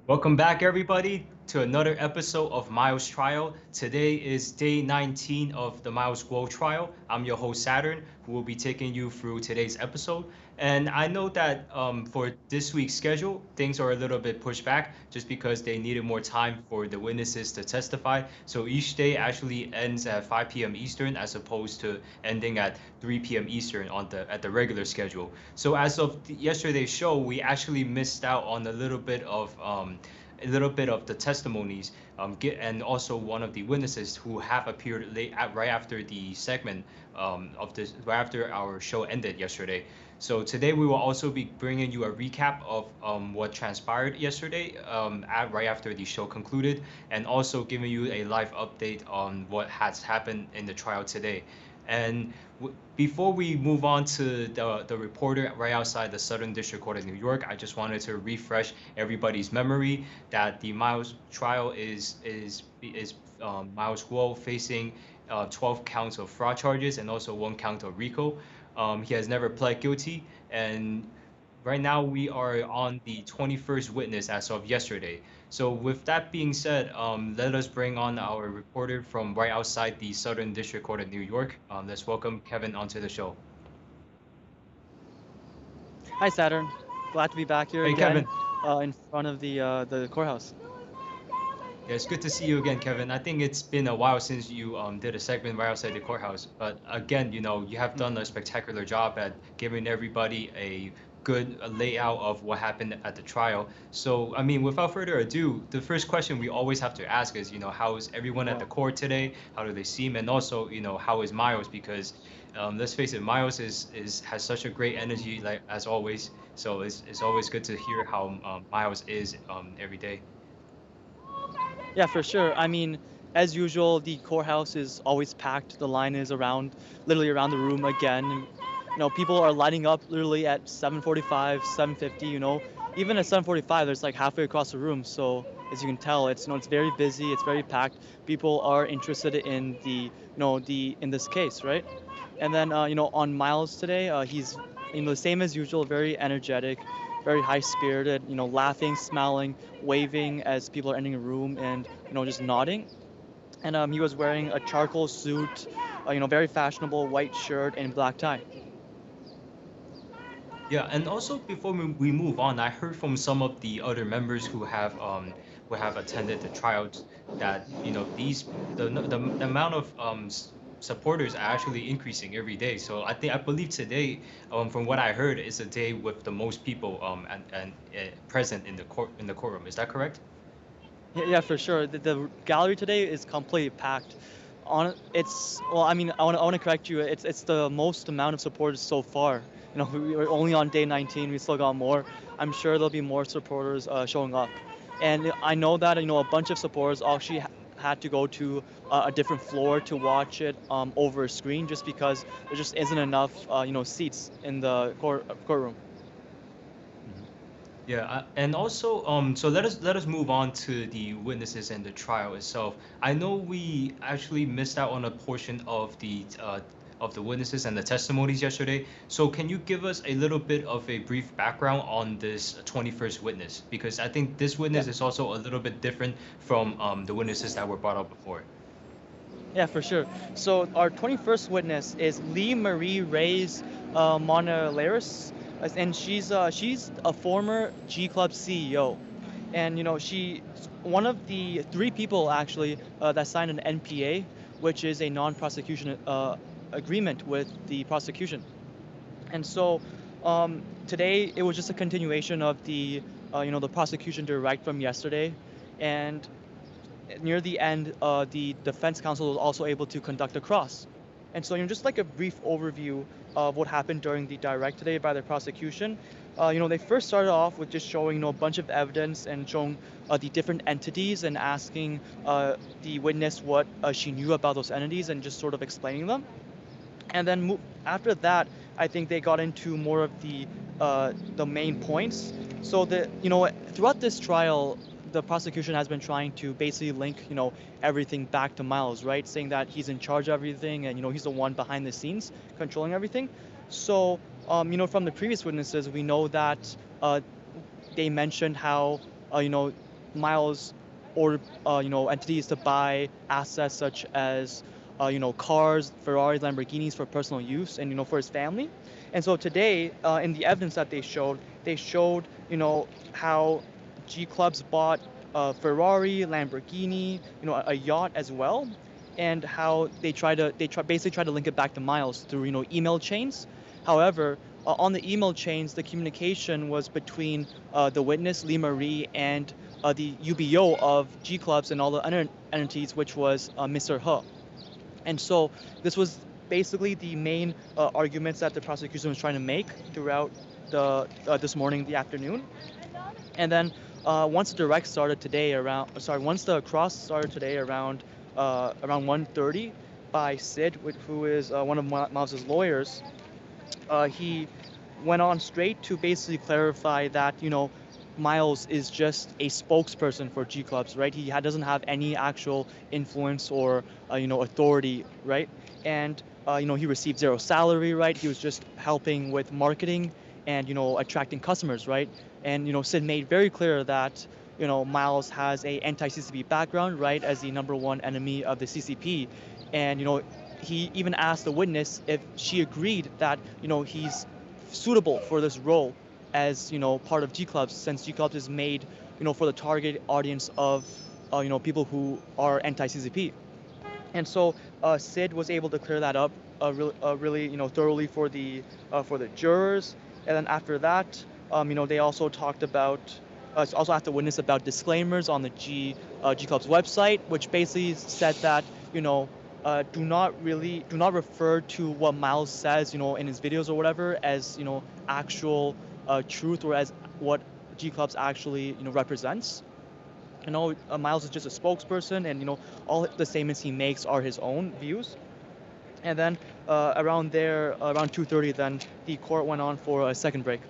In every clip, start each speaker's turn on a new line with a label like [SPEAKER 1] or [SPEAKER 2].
[SPEAKER 1] Welcome back, everybody, to another episode of Miles Trial. Today is day 19 of the Miles Guo trial. I'm your host, Saturn, who will be taking you through today's episode. And I know that for this week's schedule, things are a little bit pushed back just because they needed more time for the witnesses to testify. So each day actually ends at 5 p.m. Eastern as opposed to ending at 3 p.m. Eastern at the regular schedule. So as of yesterday's show, we actually missed out on a little bit of the testimonies and also one of the witnesses who have appeared right after the segment right after our show ended yesterday. So today we will also be bringing you a recap of what transpired yesterday right after the show concluded, and also giving you a live update on what has happened in the trial today. And before we move on to the reporter right outside the Southern District Court of New York, I just wanted to refresh everybody's memory that the Miles trial is Miles Guo facing 12 counts of fraud charges and also 1 count of RICO. He has never pled guilty, and right now we are on the 21st witness as of yesterday. So with that being said, let us bring on our reporter from right outside the Southern District Court of New York. Let's welcome Kevin onto the show.
[SPEAKER 2] Hi, Saturn. Glad to be back here
[SPEAKER 1] again,
[SPEAKER 2] Kevin. In front of the courthouse.
[SPEAKER 1] Yeah, it's good to see you again, Kevin. I think it's been a while since you did a segment right outside the courthouse. But again, you have done a spectacular job at giving everybody a good layout of what happened at the trial. So, I mean, without further ado, the first question we always have to ask is, how is everyone at the court today? How do they seem? And also, how is Miles? Because let's face it, Miles has such a great energy, like as always. So it's always good to hear how Miles is every day.
[SPEAKER 2] Yeah, for sure. I mean, as usual, the courthouse is always packed. The line is literally around the room again. People are lining up literally at 7:45, 7:50. Even at 7:45, there's like halfway across the room. So as you can tell, it's very busy. It's very packed. People are interested in in this case, right? And then on Miles today, he's the same as usual, very energetic, very high-spirited, laughing, smiling, waving as people are entering the room, and just nodding. And he was wearing a charcoal suit, very fashionable white shirt and black tie.
[SPEAKER 1] Yeah, and also before we move on, I heard from some of the other members who have attended the trials that the amount of supporters are actually increasing every day. So I believe today, from what I heard, is a day with the most people and present in the courtroom. Is that correct?
[SPEAKER 2] Yeah, for sure. The gallery today is completely packed. I mean, I want to correct you. It's the most amount of supporters so far. We're only on day 19. We still got more. I'm sure there'll be more supporters showing up. And I know that a bunch of supporters actually had to go to a different floor to watch it over a screen, just because there just isn't enough seats in the courtroom.
[SPEAKER 1] Yeah, and also, so let us move on to the witnesses and the trial itself. I know we actually missed out on a portion of the witnesses and the testimonies yesterday. So can you give us a little bit of a brief background on this 21st witness? Because I think this witness is also a little bit different from the witnesses that were brought up before.
[SPEAKER 2] Yeah, for sure. So our 21st witness is Lee Marie Reyes Monaleris, and she's a former G Club CEO, and she's one of the 3 people actually that signed an NPA, which is a non-prosecution agreement with the prosecution. And so today it was just a continuation of the the prosecution direct from yesterday, and near the end the defense counsel was also able to conduct a cross. And so just like a brief overview of what happened during the direct today by the prosecution. They first started off with just showing a bunch of evidence and showing the different entities and asking the witness what she knew about those entities and just sort of explaining them. And then after that, I think they got into more of the main points. So throughout this trial, the prosecution has been trying to basically link everything back to Miles, right? Saying that he's in charge of everything and he's the one behind the scenes controlling everything. So from the previous witnesses, we know that they mentioned how Miles ordered entities to buy assets such as cars, Ferraris, Lamborghinis for personal use and for his family. And so today, in the evidence that they showed how G Clubs bought a Ferrari, Lamborghini, a yacht as well, and how they basically try to link it back to Miles through email chains. However, on the email chains, the communication was between the witness Lee Marie and the UBO of G Clubs and all the other entities, which was Mr. He. And so this was basically the main arguments that the prosecution was trying to make throughout this morning, the afternoon. And then once the direct started today once the cross started today around 1:30 by Sid, who is one of Miles's lawyers, he went on straight to basically clarify that Miles is just a spokesperson for G Clubs, right? He doesn't have any actual influence or authority, right? And he received zero salary, right? He was just helping with marketing and attracting customers, right? And Sid made very clear that Miles has a anti-CCP background, right, as the #1 enemy of the CCP, and he even asked the witness if she agreed that he's suitable for this role as part of G Clubs, since G Clubs is made for the target audience of people who are anti-CCP. And so Sid was able to clear that up really thoroughly for the jurors. And then after that, they also talked about also asked the witness about disclaimers on the G Club's website, which basically said that do not refer to what Miles says in his videos or whatever as actual truth or as what G Clubs actually represents. Miles is just a spokesperson, and all the statements he makes are his own views. And then around 2:30, then the court went on for a second break.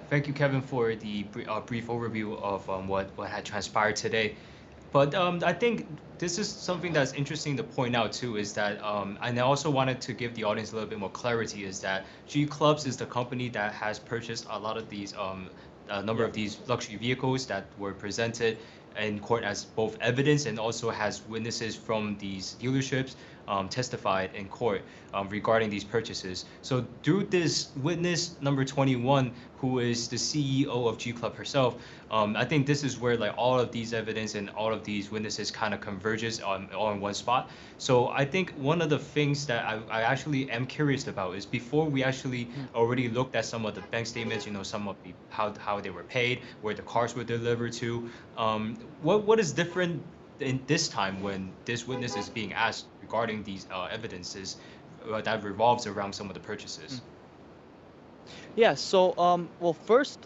[SPEAKER 1] Thank you, Kevin, for the brief overview of what had transpired today. But I think this is something that's interesting to point out too, is that, and I also wanted to give the audience a little bit more clarity, is that G Clubs is the company that has purchased a lot of these, a number of these luxury vehicles that were presented in court as both evidence, and also has witnesses from these dealerships testified in court regarding these purchases. So through this witness number 21, who is the CEO of G Club herself, I think this is where like all of these evidence and all of these witnesses kind of converges all in one spot. So I think one of the things that I actually am curious about is, before we actually already looked at some of the bank statements, some of the how they were paid, where the cars were delivered to, what is different in this time when this witness is being asked regarding these evidences that revolves around some of the purchases?
[SPEAKER 2] Yeah, so well, first,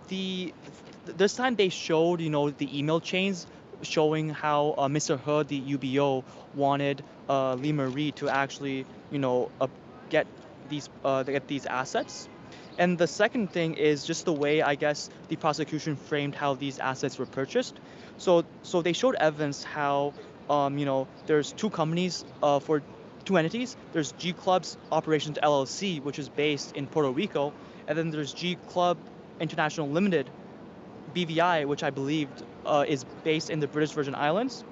[SPEAKER 2] this time they showed the email chains showing how Mr. He, the UBO, wanted Lee Marie to actually get these assets. And the second thing is just the way, I guess, the prosecution framed how these assets were purchased. So they showed evidence how there's two companies for two entities. There's G Clubs Operations LLC, which is based in Puerto Rico, and then there's G Club International Limited, BVI, which I believed is based in the British Virgin Islands.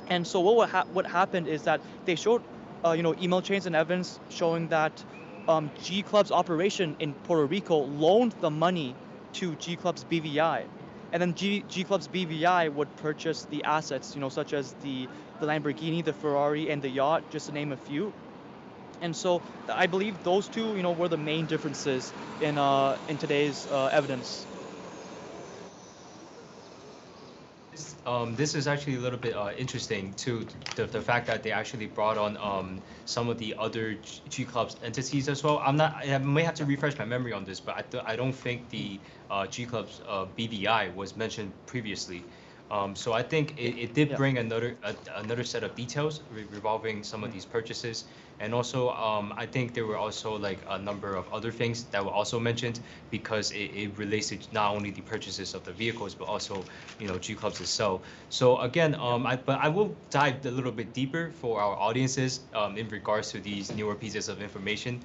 [SPEAKER 2] And so what happened is that they showed email chains and evidence showing that G Club's operation in Puerto Rico loaned the money to G Club's BVI. And then G Club's BVI would purchase the assets, such as the Lamborghini, the Ferrari, and the yacht, just to name a few. And so I believe those two, were the main differences in today's evidence.
[SPEAKER 1] This is actually a little bit interesting too, the fact that they actually brought on some of the other G Clubs entities as well. I may have to refresh my memory on this, but I don't think the G Club's BVI was mentioned previously. So I think it did bring another set of details revolving some of these purchases. And also, I think there were also like a number of other things that were also mentioned because it relates to not only the purchases of the vehicles, but also, G Clubs itself. So again, but I will dive a little bit deeper for our audiences in regards to these newer pieces of information,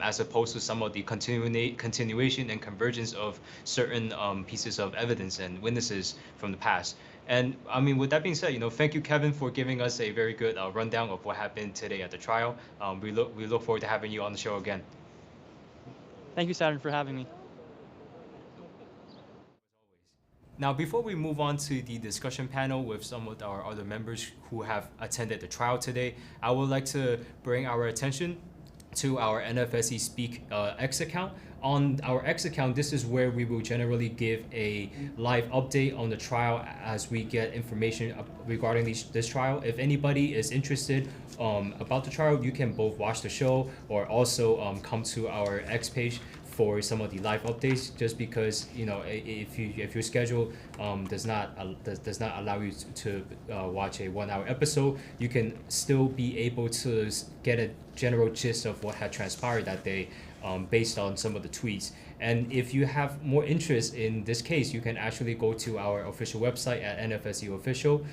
[SPEAKER 1] as opposed to some of the continuation and convergence of certain pieces of evidence and witnesses from the past. And I mean, with that being said, thank you, Kevin, for giving us a very good rundown of what happened today at the trial. We look forward to having you on the show again.
[SPEAKER 2] Thank you, Saturn, for having me.
[SPEAKER 1] Now, before we move on to the discussion panel with some of our other members who have attended the trial today, I would like to bring our attention to our NFSC Speak X account. On our X account, this is where we will generally give a live update on the trial as we get information regarding this trial. If anybody is interested about the trial, you can both watch the show or also come to our X page for some of the live updates, just because if your schedule does not allow you to watch a 1 hour episode, you can still be able to get a general gist of what had transpired that day based on some of the tweets. And if you have more interest in this case, you can actually go to our official website at NFSC Official.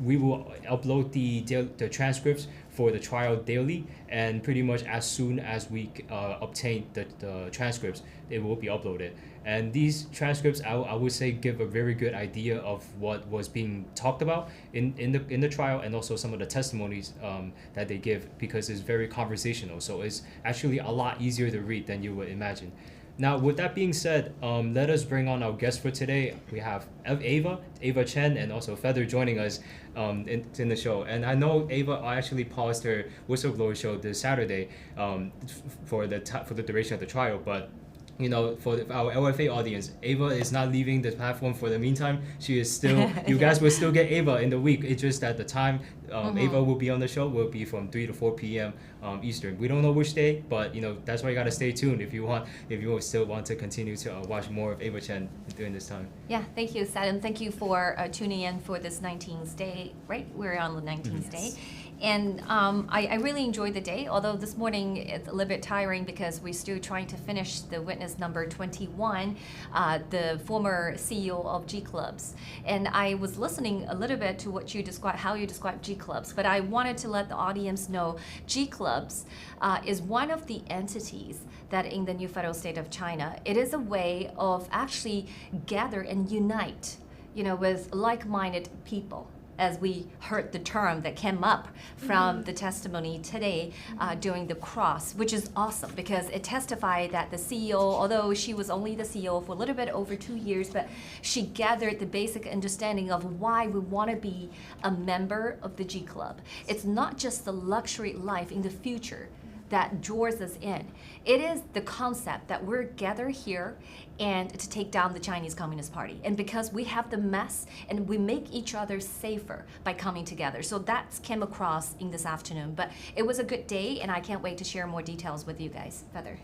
[SPEAKER 1] We will upload the transcripts for the trial daily, and pretty much as soon as we obtain the transcripts, it will be uploaded. And these transcripts, I would say, give a very good idea of what was being talked about in the trial, and also some of the testimonies that they give, because it's very conversational. So it's actually a lot easier to read than you would imagine. Now, with that being said, let us bring on our guests for today. We have Ava Chen, and also Feather joining us in the show. And I know Ava actually paused her whistleblower show this Saturday for the duration of the trial, but for our LFA audience, Ava is not leaving the platform for the meantime. She is still, you guys will still get Ava in the week. It's just that the time Ava will be on the show will be from 3 to 4 p.m. Eastern. We don't know which day, but that's why you gotta stay tuned if you still want to continue to watch more of Ava Chen during this time.
[SPEAKER 3] Yeah, thank you, Saddam. Thank you for tuning in for this 19th day, right? We're on the 19th day. And I really enjoyed the day, although this morning it's a little bit tiring because we're still trying to finish the witness number 21, the former CEO of G Clubs. And I was listening a little bit to what you described, how you described G Clubs, but I wanted to let the audience know G Clubs is one of the entities that in the new federal state of China, it is a way of actually gather and unite, with like-minded people, as we heard the term that came up from the testimony today during the cross, which is awesome because it testified that the CEO, although she was only the CEO for a little bit over 2 years, but she gathered the basic understanding of why we want to be a member of the G Club. It's not just the luxury life in the future that draws us in. It is the concept that we're gathered here and to take down the Chinese Communist Party. And because we have the mess and we make each other safer by coming together. So that came across in this afternoon. But it was a good day, and I can't wait to share more details with you guys. Feather.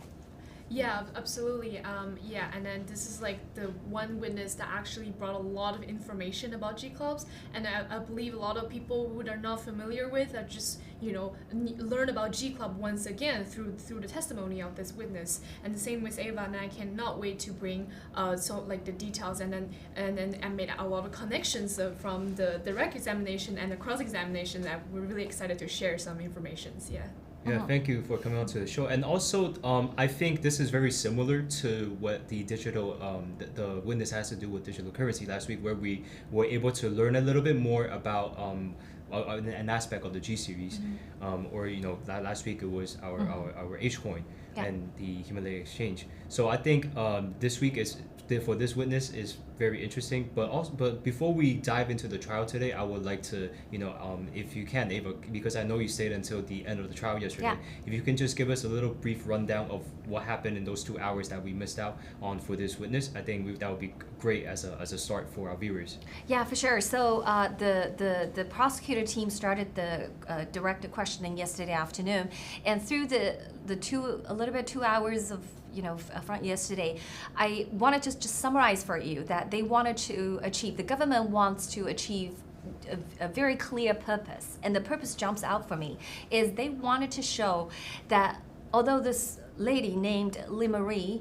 [SPEAKER 4] Yeah, absolutely. And then this is like the one witness that actually brought a lot of information about G Clubs, and I believe a lot of people who are not familiar with are just learn about G Club once again through the testimony of this witness. And the same with Ava, and I cannot wait to bring the details and then I made a lot of connections from the direct examination and the cross examination that we're really excited to share some informations. Yeah.
[SPEAKER 1] Yeah, thank you for coming on to the show. And also, I think this is very similar to what the digital, the witness has to do with digital currency last week, where we were able to learn a little bit more about an aspect of the G series, or last week it was our H coin and the Himalaya exchange. So I think this week for this witness is very interesting. But before we dive into the trial today, I would like to, if you can, Ava, because I know you stayed until the end of the trial yesterday, if you can just give us a little brief rundown of what happened in those 2 hours that we missed out on for this witness, I think that would be great as a start for our viewers.
[SPEAKER 3] Yeah, for sure. So the prosecutor team started the direct questioning yesterday afternoon, and through the 2 hours of front yesterday, I wanted to just summarize for you that they wanted to achieve, the government wants to achieve a very clear purpose, and the purpose jumps out for me, is they wanted to show that although this lady named Lee-Marie,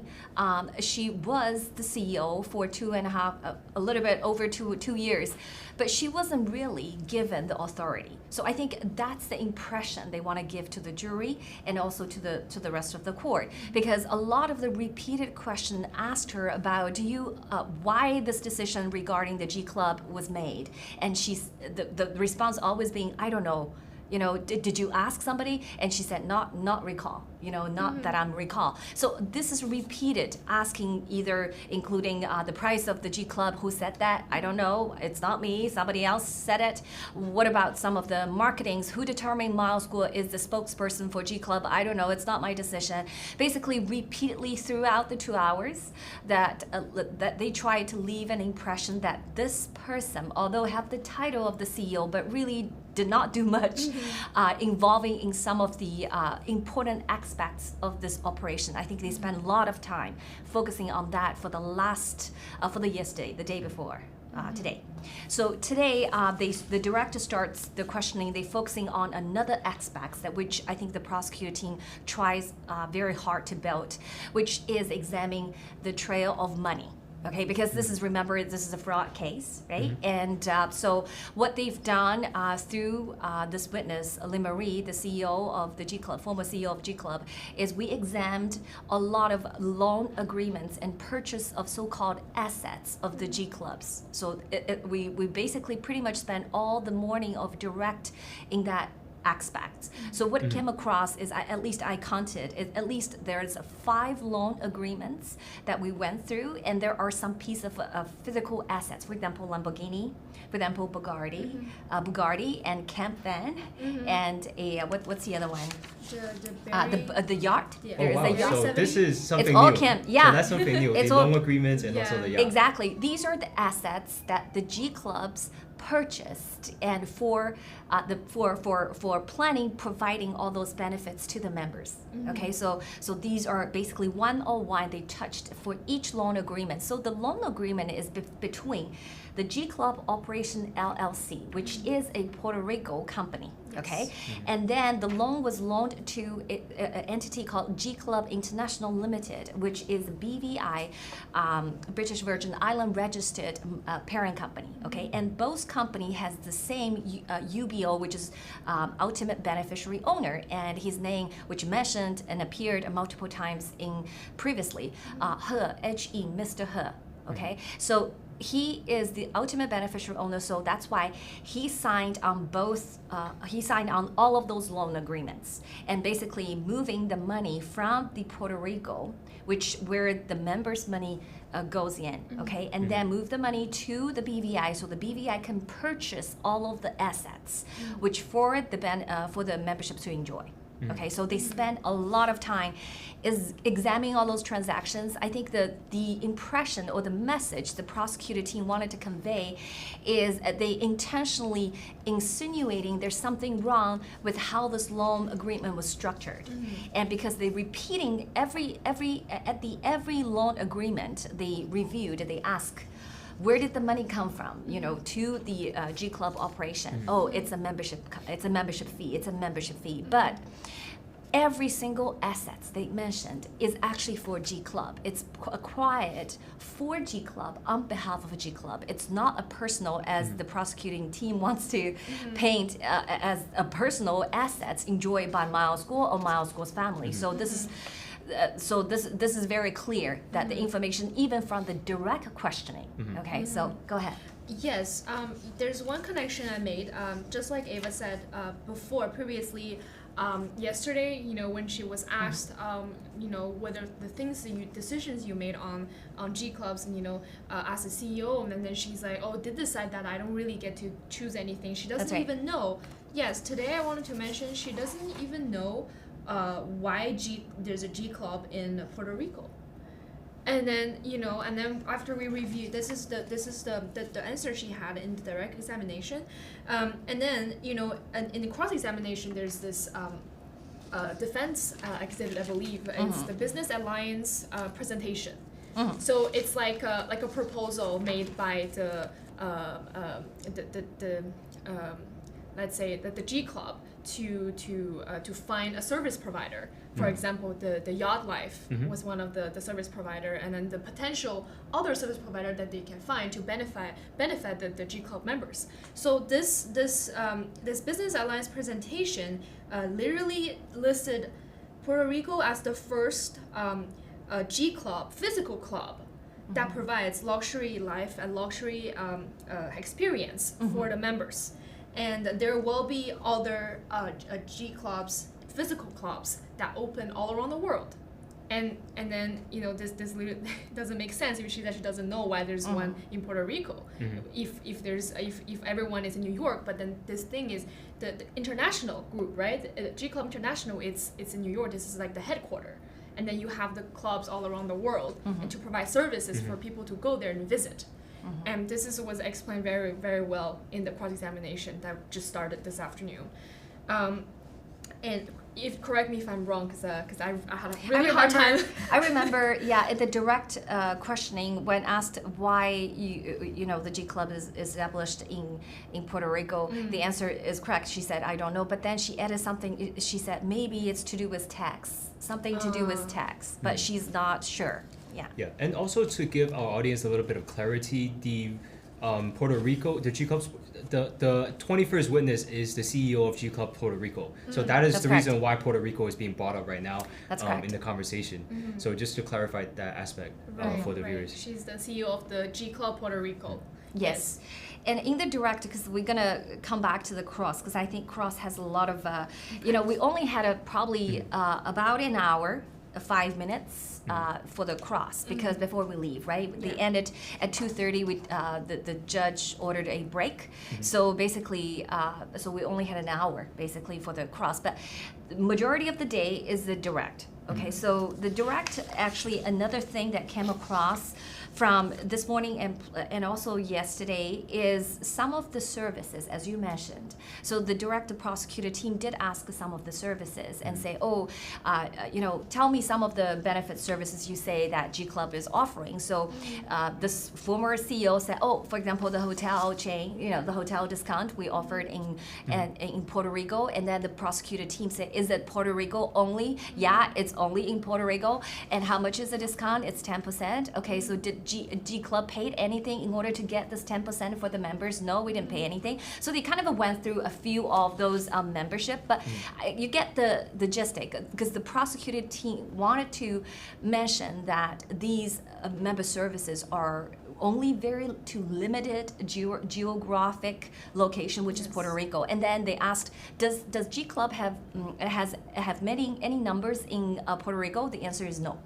[SPEAKER 3] she was the CEO for a little bit over two years, but she wasn't really given the authority. So I think that's the impression they want to give to the jury and also to the rest of the court, because a lot of the repeated question asked her about why this decision regarding the G Club was made, and the response always being, I don't know. Did you ask somebody? And she said, not recall, not that I'm recall. So this is repeated, asking either including the price of the G Club, who said that? I don't know, it's not me, somebody else said it. What about some of the marketings? Who determined Miles Guo is the spokesperson for G Club? I don't know, it's not my decision. Basically, repeatedly throughout the 2 hours that they tried to leave an impression that this person, although have the title of the CEO, but really did not do much involving in some of the important aspects of this operation. I think they spent a lot of time focusing on that for yesterday, the day before. Today. So today, the director starts the questioning. They're focusing on another aspect which I think the prosecutor team tries very hard to build, which is examining the trail of money. Okay, because this is a fraud case, right? And so what they've done through this witness, Lee-Marie, the CEO of the G Club, former CEO of G Club, is we examined a lot of loan agreements and purchase of so-called assets of the G Clubs. So we basically pretty much spent all the morning of direct in that aspects. So what came across is, at least I counted, at least there's 5 loan agreements that we went through, and there are some piece of physical assets. For example, Lamborghini, for example, Bugatti and Camp Van, and what's the other one? The yacht.
[SPEAKER 4] Yeah.
[SPEAKER 3] There is a yacht.
[SPEAKER 1] So this is something
[SPEAKER 3] It's all
[SPEAKER 1] new.
[SPEAKER 3] Camp. Yeah.
[SPEAKER 1] So that's something new.
[SPEAKER 3] It's
[SPEAKER 1] the
[SPEAKER 3] all-
[SPEAKER 1] loan agreements and also the yacht.
[SPEAKER 3] Exactly. These are the assets that the G Clubs purchased, and for planning, providing all those benefits to the members. Okay, so these are basically 101 they touched for each loan agreement. So the loan agreement is between the G Club Operation LLC, which is a Puerto Rico company. Okay, and then the loan was loaned to an entity called G Club International Limited, which is BVI, British Virgin Island registered parent company. Okay, and both company has the same UBO, which is ultimate beneficiary owner, and his name, which mentioned and appeared multiple times in previously, He, Mr. He. Okay, so he is the ultimate beneficiary owner, so that's why he signed on all of those loan agreements, and basically moving the money from the Puerto Rico, where the members' money goes in, okay, and then move the money to the BVI, so the BVI can purchase all of the assets, which for the membership to enjoy. Okay, so they spend a lot of time is examining all those transactions. I think the impression or the message the prosecutor team wanted to convey is they intentionally insinuating there's something wrong with how this loan agreement was structured, and because they repeating every loan agreement they reviewed, they ask, where did the money come from? To the G Club operation. Oh, it's a membership fee. But every single assets they mentioned is actually for G Club. It's acquired for G Club on behalf of a G Club. It's not a personal, as the prosecuting team wants to paint as a personal assets enjoyed by Miles Guo or Miles Guo's family. So this is. This is very clear that the information, even from the direct questioning. Okay, so go ahead.
[SPEAKER 4] Yes, there's one connection I made. Just like Ava said previously, yesterday, when she was asked, whether the decisions you made on G Clubs, and as a CEO, and then she's like, oh, did decide that I don't really get to choose anything. She doesn't even know. Yes, today I wanted to mention she doesn't even know why there's a G Club in Puerto Rico. And then after we reviewed, this is the answer she had in the direct examination, and then in the cross examination there's this defense exhibit, I believe. It's the business alliance presentation. So it's like a proposal made by the let's say that the G Club to find a service provider. For example, the Yacht Life was one of the service provider, and then the potential other service provider that they can find to benefit the G Club members. So this business alliance presentation literally listed Puerto Rico as the first G Club, physical club, that provides luxury life and luxury experience for the members. And there will be other G clubs, physical clubs that open all around the world. And then this doesn't make sense if she doesn't know why there's one in Puerto Rico. If everyone is in New York, but then this thing is the international group, right? The G Club International, it's in New York. This is like the headquarters. And then you have the clubs all around the world and to provide services for people to go there and visit. And this was explained very, very well in the cross-examination that just started this afternoon. And correct me if I'm wrong, because I had a really hard time.
[SPEAKER 3] I remember, at the direct questioning when asked why the G Club is established in Puerto Rico, the answer is correct. She said, I don't know, but then she added something. She said maybe it's to do with tax, something to do with tax, but she's not sure. Yeah,
[SPEAKER 1] and also to give our audience a little bit of clarity, the Puerto Rico, the G Club's, the 21st witness is the CEO of G Club Puerto Rico. So that is the reason why Puerto Rico is being brought up right now in the conversation. So just to clarify that aspect for the viewers.
[SPEAKER 4] She's the CEO of the G Club Puerto Rico.
[SPEAKER 3] Yes. And in the direct, because we're going to come back to the cross, because I think cross has a lot of, we only had probably about an hour, 5 minutes for the cross, because before we leave, right? They ended at 2:30. The judge ordered a break, so basically, so we only had an hour basically for the cross. But the majority of the day is the direct. Okay, so the direct, actually, another thing that came across from this morning and also yesterday is some of the services, as you mentioned. So the direct prosecutor team did ask some of the services and say, tell me some of the benefit services you say that G Club is offering. So this former CEO said, for example, the hotel chain, the hotel discount we offered in Puerto Rico. And then the prosecutor team said, is it Puerto Rico only? Yeah, it's only in Puerto Rico. And how much is the discount? It's 10%. Okay, so did G Club paid anything in order to get this 10% for the members? No, we didn't pay anything. So they kind of went through a few of those membership, but you get the gist, because the prosecutor team wanted to mention that these member services are only very to limited geographic location, which is Puerto Rico. And then they asked, does G Club have any numbers in Puerto Rico? The answer is no.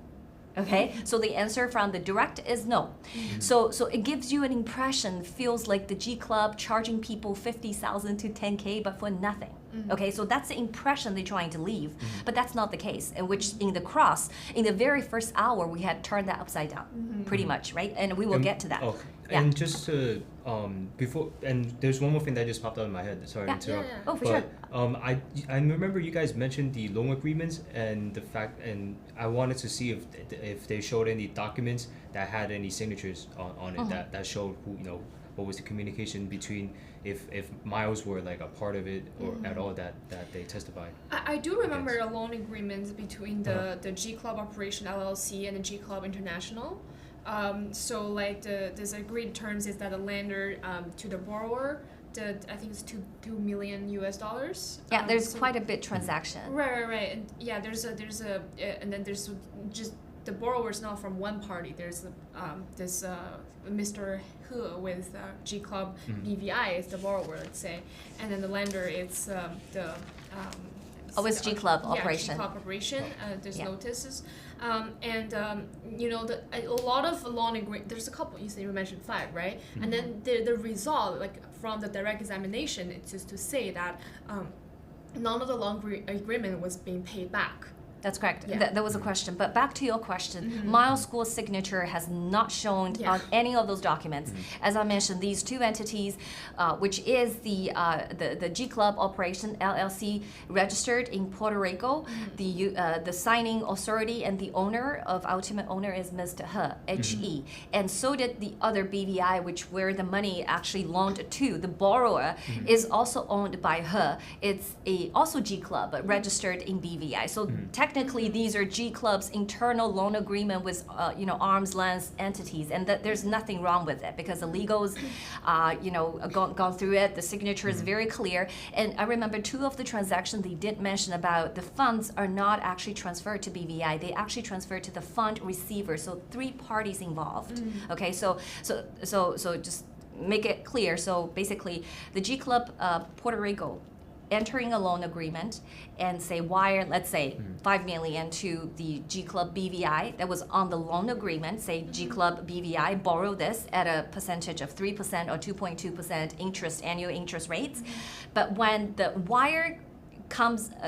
[SPEAKER 3] Okay, so the answer from the direct is no. So it gives you an impression, feels like the G Club charging people 50,000 to 10K, but for nothing. Okay, so that's the impression they're trying to leave, but that's not the case. In which in the cross, in the very first hour, we had turned that upside down, pretty much, right? And we will get to that.
[SPEAKER 1] And just to before, and there's one more thing that just popped out in my head. Sorry to interrupt.
[SPEAKER 3] Oh, for sure.
[SPEAKER 1] I remember you guys mentioned the loan agreements and the fact, and I wanted to see if they showed any documents that had any signatures on it that showed who what was the communication between if Miles were like a part of it or at all that they testified.
[SPEAKER 4] I do remember a loan agreement between the G Club Operation LLC and the G Club International. So like this agreed terms is that the lender to the borrower, I think it's $2 million.
[SPEAKER 3] Yeah, there's quite a bit transaction.
[SPEAKER 4] Right. And yeah, there's a and then there's just the borrower is not from one party. There's this Mr. He with G Club BVI is the borrower, let's say, and then the lender it's the.
[SPEAKER 3] It's G Club Operation.
[SPEAKER 4] G Club Operation. There's notices, and a lot of loan agreement. There's a couple. You mentioned 5, right? And then the result, like from the direct examination, it's just to say that none of the loan agreement was being paid back.
[SPEAKER 3] That's correct.
[SPEAKER 4] Yeah.
[SPEAKER 3] That was a question. But back to your question, Miles School's signature has not shown on any of those documents. As I mentioned, these two entities, which is the G Club Operation LLC, registered in Puerto Rico. The signing authority and the owner of ultimate owner is Mr. He, He, and so did the other BVI, which where the money actually loaned to. The borrower is also owned by He. It's also G Club, but registered in BVI. So technically, these are G Club's internal loan agreement with arm's length entities, and that there's nothing wrong with it because the legals, gone through it. The signature is very clear. And I remember two of the transactions they did mention about the funds are not actually transferred to BVI. They actually transferred to the fund receiver. So 3 parties involved. Okay, so just make it clear. So basically, the G Club Puerto Rico entering a loan agreement and say wire, let's say, $5 million to the G Club BVI that was on the loan agreement, say G Club BVI borrow this at a percentage of 3% or 2.2% annual interest rates. But when the wire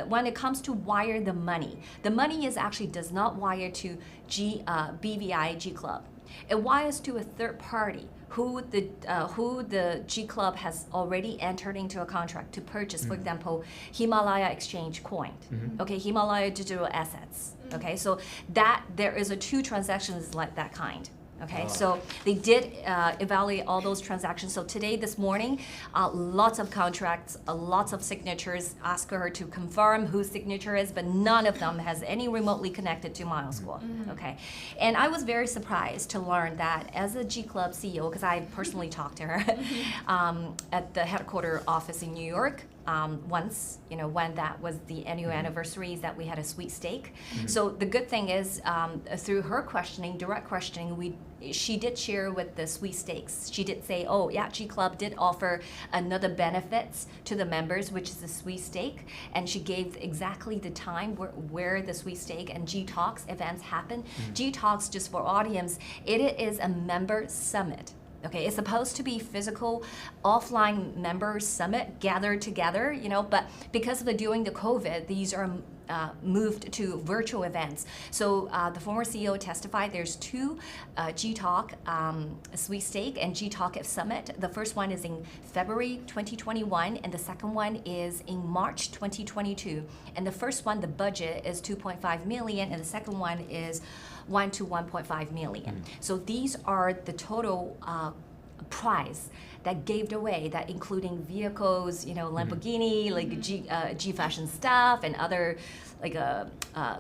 [SPEAKER 3] when it comes to wire the money is actually does not wire to BVI G Club. It wires to a third party who the G Club has already entered into a contract to purchase, for example, Himalaya Exchange coin, okay, Himalaya digital assets, okay, so that there is a 2 transactions like that kind. Okay, so they did evaluate all those transactions. So today, this morning, lots of contracts, lots of signatures. Ask her to confirm whose signature is, but none of them has any remotely connected to Miles School. Okay, and I was very surprised to learn that as a G Club CEO, because I personally talked to her at the headquarters office in New York. Once, when that was the annual anniversaries that we had a sweepstake. So the good thing is, through her questioning, direct questioning, she did share with the sweepstakes. She did say, oh yeah, G Club did offer another benefits to the members, which is the sweepstake, and she gave exactly the time where the sweepstake and G Talks events happen. G Talks, just for audience, it is a member summit. Okay, it's supposed to be physical, offline members summit gathered together, but because of during the COVID, these are moved to virtual events. So the former CEO testified there's 2 G-Talk sweepstake and G-Talk Summit. The first one is in February 2021, and the second one is in March 2022. And the first one, the budget is 2.5 million, and the second one is 1 to 1.5 million. So these are the total prize that gave away, that including vehicles, Lamborghini, like G fashion stuff and other like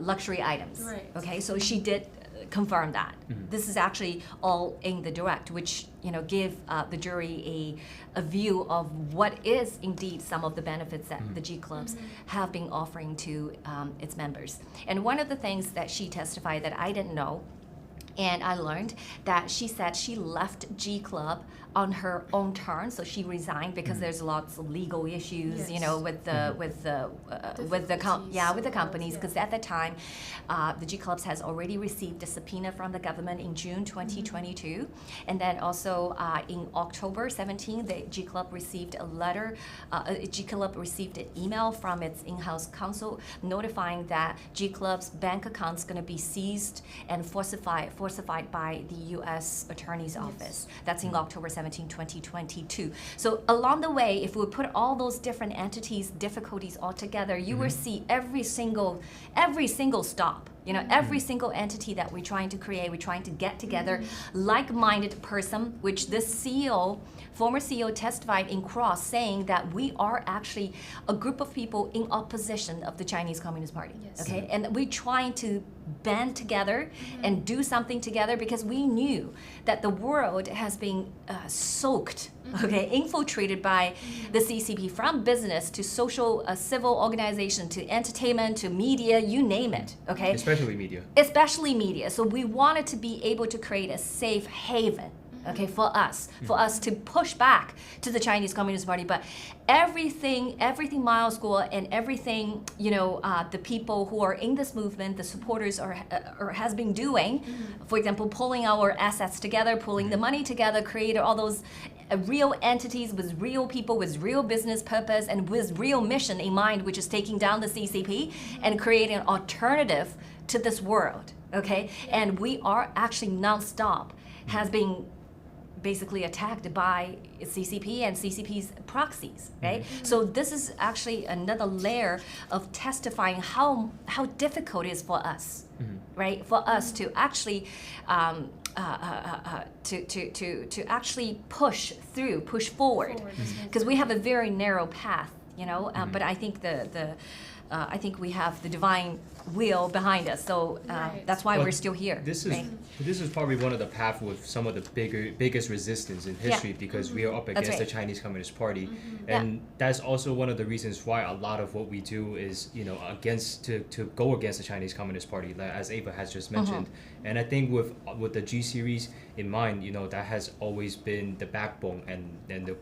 [SPEAKER 3] luxury items.
[SPEAKER 4] Right.
[SPEAKER 3] Okay, so she did confirm that. This is actually all in the direct, which give the jury a view of what is indeed some of the benefits that the G Clubs have been offering to its members. And one of the things that she testified that I didn't know, and I learned that she said she left G Club on her own terms, so she resigned because there's lots of legal issues, with the companies. Because at that time, the G Clubs has already received a subpoena from the government in June 2022, and then also in October 17, the G Club received a letter. G Club received an email from its in-house counsel notifying that G Club's bank account's going to be seized and falsified by the U.S. Attorney's Office. That's in October 17, 2022. So along the way, if we put all those different entities, difficulties all together, you will see every single stop. Every single entity that we're trying to create, we're trying to get together, like-minded person, which this former CEO testified in cross, saying that we are actually a group of people in opposition of the Chinese Communist Party.
[SPEAKER 4] Yes.
[SPEAKER 3] Okay, and we're trying to band together and do something together because we knew that the world has been soaked, infiltrated by the CCP, from business to social, civil organization to entertainment to media, you name it. Okay, especially media. So we wanted to be able to create a safe haven. Okay, for us to push back to the Chinese Communist Party, but everything Miles School and everything, the people who are in this movement, the supporters has been doing, for example, pulling our assets together, pulling the money together, created all those real entities with real people with real business purpose and with real mission in mind, which is taking down the CCP and creating an alternative to this world, okay? And we are actually nonstop has been basically attacked by CCP and CCP's proxies, right? So this is actually another layer of testifying how difficult it is for us, right? For us to actually to actually push forward, because we have a very narrow path, you know. But I think I think we have the divine will behind us, so that's why we're still here.
[SPEAKER 1] This is probably one of the paths with some of the biggest resistance in history, because we are up against the Chinese Communist Party, and that's also one of the reasons why a lot of what we do is, you know, to go against the Chinese Communist Party, as Ava has just mentioned. And I think with the G series in mind, you know, that has always been the backbone and the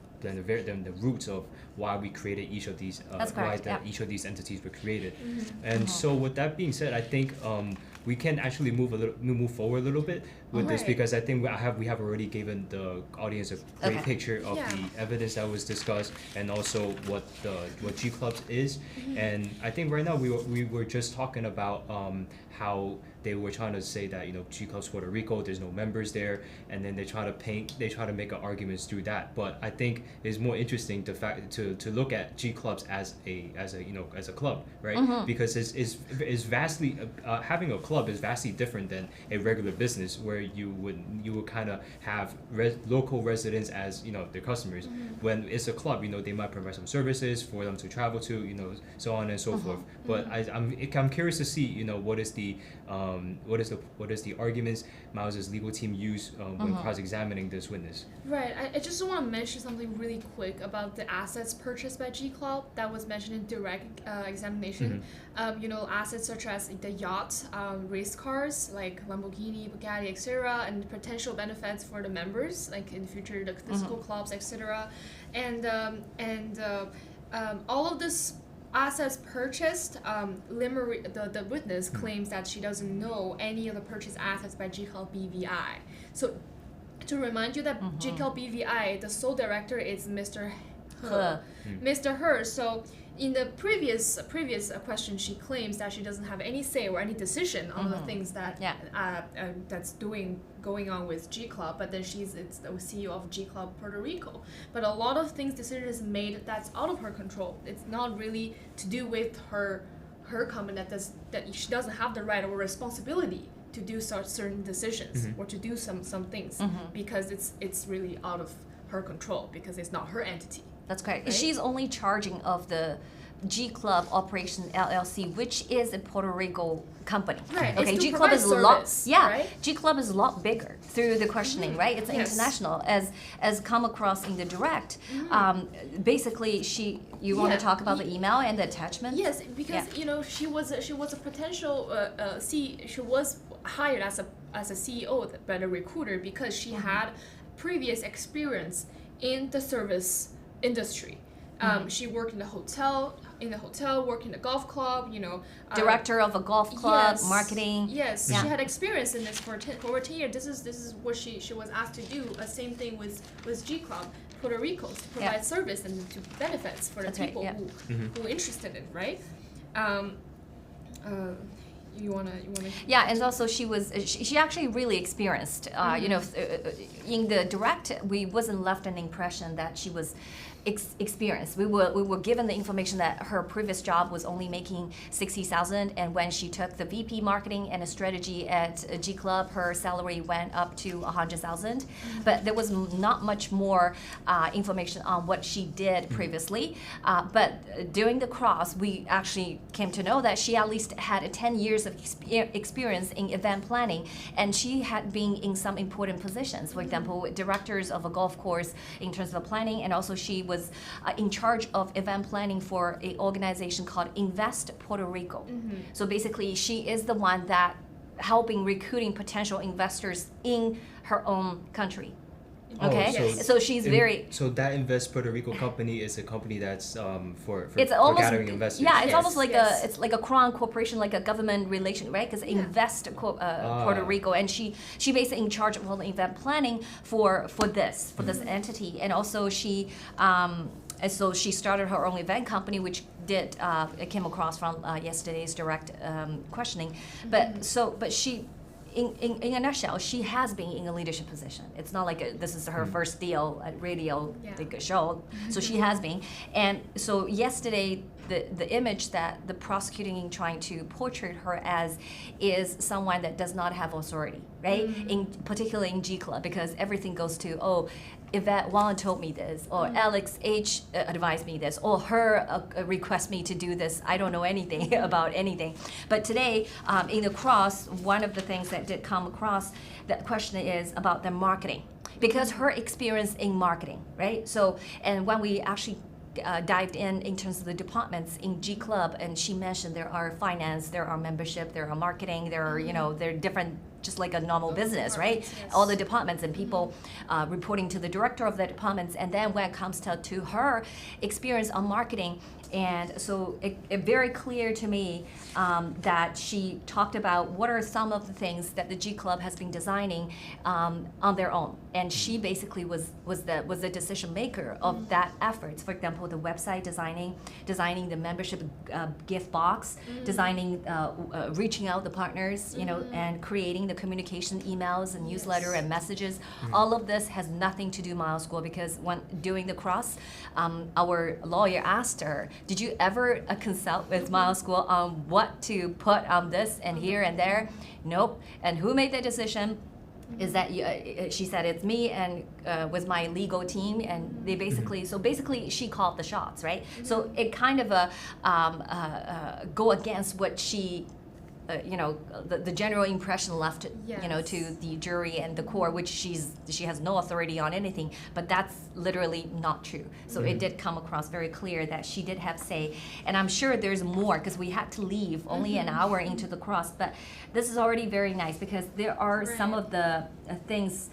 [SPEAKER 1] roots of why we created each of these each of these entities were created. And so with that being said, I think we can actually move forward a little bit with this, because I think we have already given the audience a great picture of the evidence that was discussed, and also what G Clubs is. And I think right now we were just talking about how they were trying to say that, you know, G Clubs Puerto Rico, there's no members there, and then they try to make an arguments through that. But I think it's more interesting to look at G Clubs as a club, right? Because it's vastly having a club is vastly different than a regular business, where you would kind of have local residents as, you know, their customers. When it's a club, you know, they might provide some services for them to travel to, you know, so on and so forth. But I'm curious to see, you know, what is the arguments Miles' legal team use when cross-examining this witness.
[SPEAKER 4] Right. I just want to mention something really quick about the assets purchased by G Club that was mentioned in direct examination. You know, assets such as the yacht, race cars like Lamborghini, Bugatti, etc., and potential benefits for the members, like in the future the physical clubs, etc. And all of this assets purchased, the witness claims that she doesn't know any of the purchased assets by G Club BVI. So to remind you that G Club BVI, the sole director is Mr. He. Mr. He. So in the previous question, she claims that she doesn't have any say or any decision on the things that that's going on with G Club, but then it's the CEO of G Club Puerto Rico. But a lot of decisions made that's out of her control. It's not really to do with her comment that she doesn't have the right or responsibility to do certain decisions or to do some things because it's really out of her control, because it's not her entity.
[SPEAKER 3] That's correct.
[SPEAKER 4] Right?
[SPEAKER 3] She's only charging of the G Club Operation LLC, which is a Puerto Rico company.
[SPEAKER 4] Right.
[SPEAKER 3] Okay.
[SPEAKER 4] It's
[SPEAKER 3] G Club is a lot. Yeah.
[SPEAKER 4] Right?
[SPEAKER 3] G Club is a lot bigger through the questioning, right? It's international, as come across in the direct. Basically, you want to talk about the email and the attachment?
[SPEAKER 4] Yes, because you know she was a potential she was hired as a CEO by the recruiter because she had previous experience in the service industry. She worked in the hotel, worked in the golf club, you know.
[SPEAKER 3] Director of a golf club, marketing.
[SPEAKER 4] Yes, she had experience in this for over 10 years. This is what she was asked to do. Same thing with G Club Puerto Rico, to provide service and to benefits for the people who are interested in, right? You wanna.
[SPEAKER 3] Yeah, and also she actually really experienced. You know, in the direct, we wasn't left an impression that she was experienced. We were given the information that her previous job was only making $60,000, and when she took the VP marketing and a strategy at G Club, her salary went up to $100,000. But there was not much more information on what she did previously. But during the cross, we actually came to know that she at least had 10 years of experience in event planning, and she had been in some important positions. For example, directors of a golf course in terms of planning, and also she was in charge of event planning for an organization called Invest Puerto Rico. So basically, she is the one that helping recruiting potential investors in her own country. Okay,
[SPEAKER 4] Yes.
[SPEAKER 3] so she's very.
[SPEAKER 1] So that Invest Puerto Rico company is a company that's for
[SPEAKER 3] It's almost
[SPEAKER 1] gathering investors.
[SPEAKER 3] Yeah, it's
[SPEAKER 4] Yes,
[SPEAKER 3] almost like
[SPEAKER 4] yes.
[SPEAKER 3] it's like a crown corporation, like a government relation, right? Because Invest Puerto Rico, and she basically in charge of all the event planning for this entity, and also she and so she started her own event company, which it came across from yesterday's direct questioning, but she. In a nutshell, she has been in a leadership position. It's not like this is her first deal at radio show. So she has been. And so yesterday, the image that the prosecuting trying to portray her as is someone that does not have authority, right? Particularly in G Club, because everything goes to, Yvette Wang told me this, or Alex H advised me this, or her request me to do this. I don't know anything about anything. But today, in the cross, one of the things that did come across, the question is about the marketing. Because her experience in marketing, right? So, and when we actually dived in terms of the departments in G Club, and she mentioned there are finance, there are membership, there are marketing, there are, there are different, just like a normal business, right?
[SPEAKER 4] Yes.
[SPEAKER 3] All the departments and people reporting to the director of the departments. And then when it comes to her experience on marketing, and so it very clear to me that she talked about what are some of the things that the G Club has been designing on their own, and she basically was the decision maker of that efforts. For example, the website designing the membership gift box, designing reaching out the partners, and creating the communication emails and newsletter and messages. All of this has nothing to do Miles School, because when doing the cross, our lawyer asked her, did you ever consult with Miles School on what to put on this and here and there? Nope. And who made the decision? Is that she said it's me and with my legal team, and they basically she called the shots, right? So it kind of go against what she the general impression left to the jury and the court, which she has no authority on anything, but that's literally not true. So it did come across very clear that she did have say, and I'm sure there's more, because we had to leave only an hour into the cross, but this is already very nice, because there are some of the things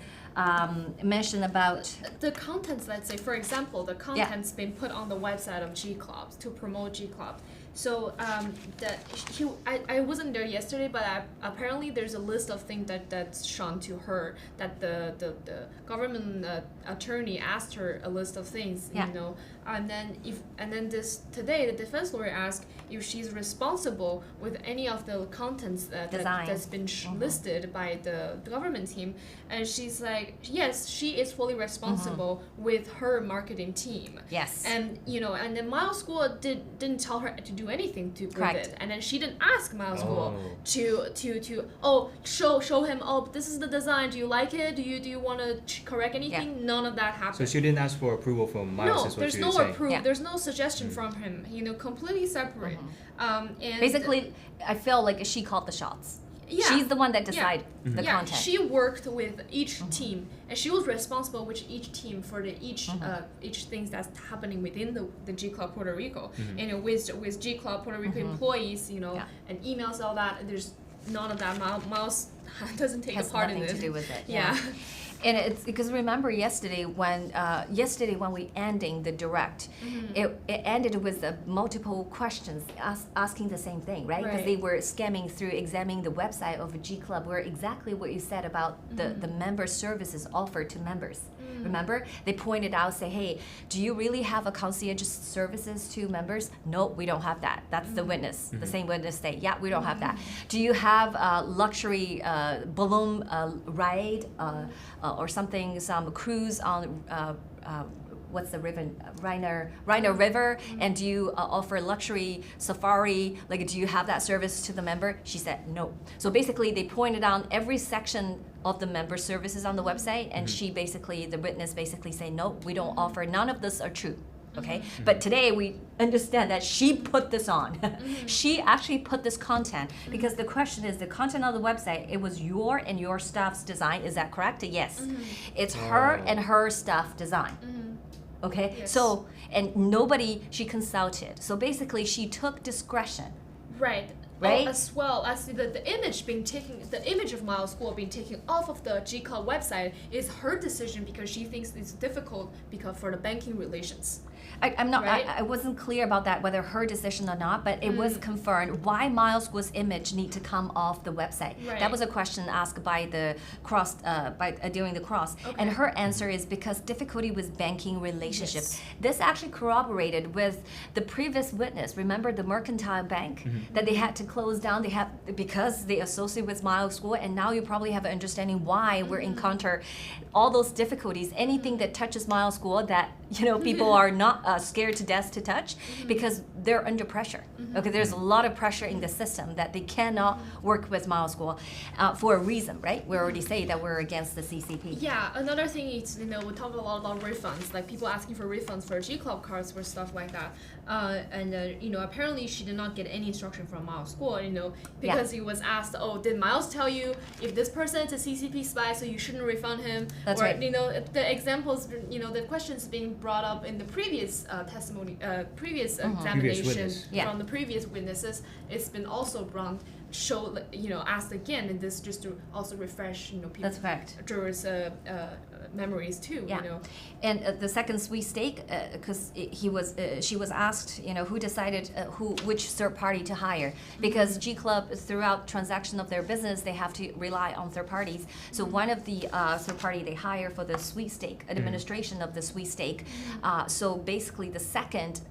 [SPEAKER 3] mentioned about
[SPEAKER 4] the contents. Let's say, for example, the contents been put on the website of G Clubs to promote G Club. So I wasn't there yesterday, but apparently there's a list of things that's shown to her, that the government attorney asked her a list of things, and then today the defense lawyer asked if she's responsible with any of the contents that's been listed by the government team, and she's like, yes, she is fully responsible with her marketing team.
[SPEAKER 3] Yes.
[SPEAKER 4] And and then Miles School didn't tell her to do anything with it, and then she didn't ask Miles School to show him, this is the design, do you like it, do you want to correct anything? None of that happened.
[SPEAKER 1] So she didn't ask for approval from Miles.
[SPEAKER 4] No, there's no approval. There's no suggestion from him. Completely separate. And
[SPEAKER 3] basically, I feel like she called the shots.
[SPEAKER 4] Yeah.
[SPEAKER 3] She's the one that decided the content.
[SPEAKER 4] She worked with each team, and she was responsible with each team for each things that's happening within the G Club Puerto Rico. And with G Club Puerto Rico employees, and emails, all that. There's none of that. Miles doesn't take a part in it.
[SPEAKER 3] Has nothing to do with it.
[SPEAKER 4] Yeah.
[SPEAKER 3] And it's because remember yesterday when we ending the direct, it ended with multiple questions asking the same thing, right? Because they were scamming through examining the website of a G Club, where exactly what you said about the member services offered to members. Remember, they pointed out, say, hey, do you really have a concierge services to members? No, we don't have that. That's the witness. The same witness say, yeah, we don't have that. Do you have a luxury balloon ride or something, some cruise on what's the river, Rhino River, and do you offer luxury safari? Like, do you have that service to the member? She said no. So basically, they pointed out every section of the member services on the website, and the witness basically say no, we don't offer. None of this are true. Okay, but today we understand that she put this on. She actually put this content, because the question is, the content on the website, it was your and your staff's design. Is that correct? Yes. It's her and her staff design. Okay,
[SPEAKER 4] yes.
[SPEAKER 3] So, and nobody she consulted. So basically she took discretion.
[SPEAKER 4] Right.
[SPEAKER 3] right?
[SPEAKER 4] As well as the image being taken, the image of Miles Guo being taken off of the G Club website is her decision because she thinks it's difficult because for the banking relations.
[SPEAKER 3] I'm not.
[SPEAKER 4] Right?
[SPEAKER 3] I wasn't clear about that, whether her decision or not. But it was confirmed why Miles Guo's image need to come off the website.
[SPEAKER 4] Right.
[SPEAKER 3] That was a question asked by the cross, during the cross, and her answer is because difficulty with banking relationship.
[SPEAKER 4] Yes.
[SPEAKER 3] This actually corroborated with the previous witness. Remember the mercantile bank that they had to close down. They have because they associate with Miles Guo, and now you probably have an understanding why we're encounter all those difficulties. Anything that touches Miles Guo that people are not scared to death to touch because they're under pressure. Okay, there's a lot of pressure in the system that they cannot work with Miles Guo for a reason, right? We already say that we're against the CCP.
[SPEAKER 4] Yeah, another thing is, we talk a lot about refunds, like people asking for refunds for G Club cards or stuff like that. Apparently she did not get any instruction from Miles Guo, because he was asked, did Miles tell you if this person is a CCP spy, so you shouldn't refund him?
[SPEAKER 3] That's right.
[SPEAKER 4] The examples, the questions being brought up in the previous testimony, previous examination from the previous witnesses, it's been also asked again, and this just to also refresh,
[SPEAKER 3] That's correct.
[SPEAKER 4] jurors' memories too.
[SPEAKER 3] Yeah. And the second sweepstake, because she was asked, who decided which third party to hire, because G Club throughout transaction of their business they have to rely on third parties. So one of the third party they hire for the sweepstake administration of the sweepstake. So basically the second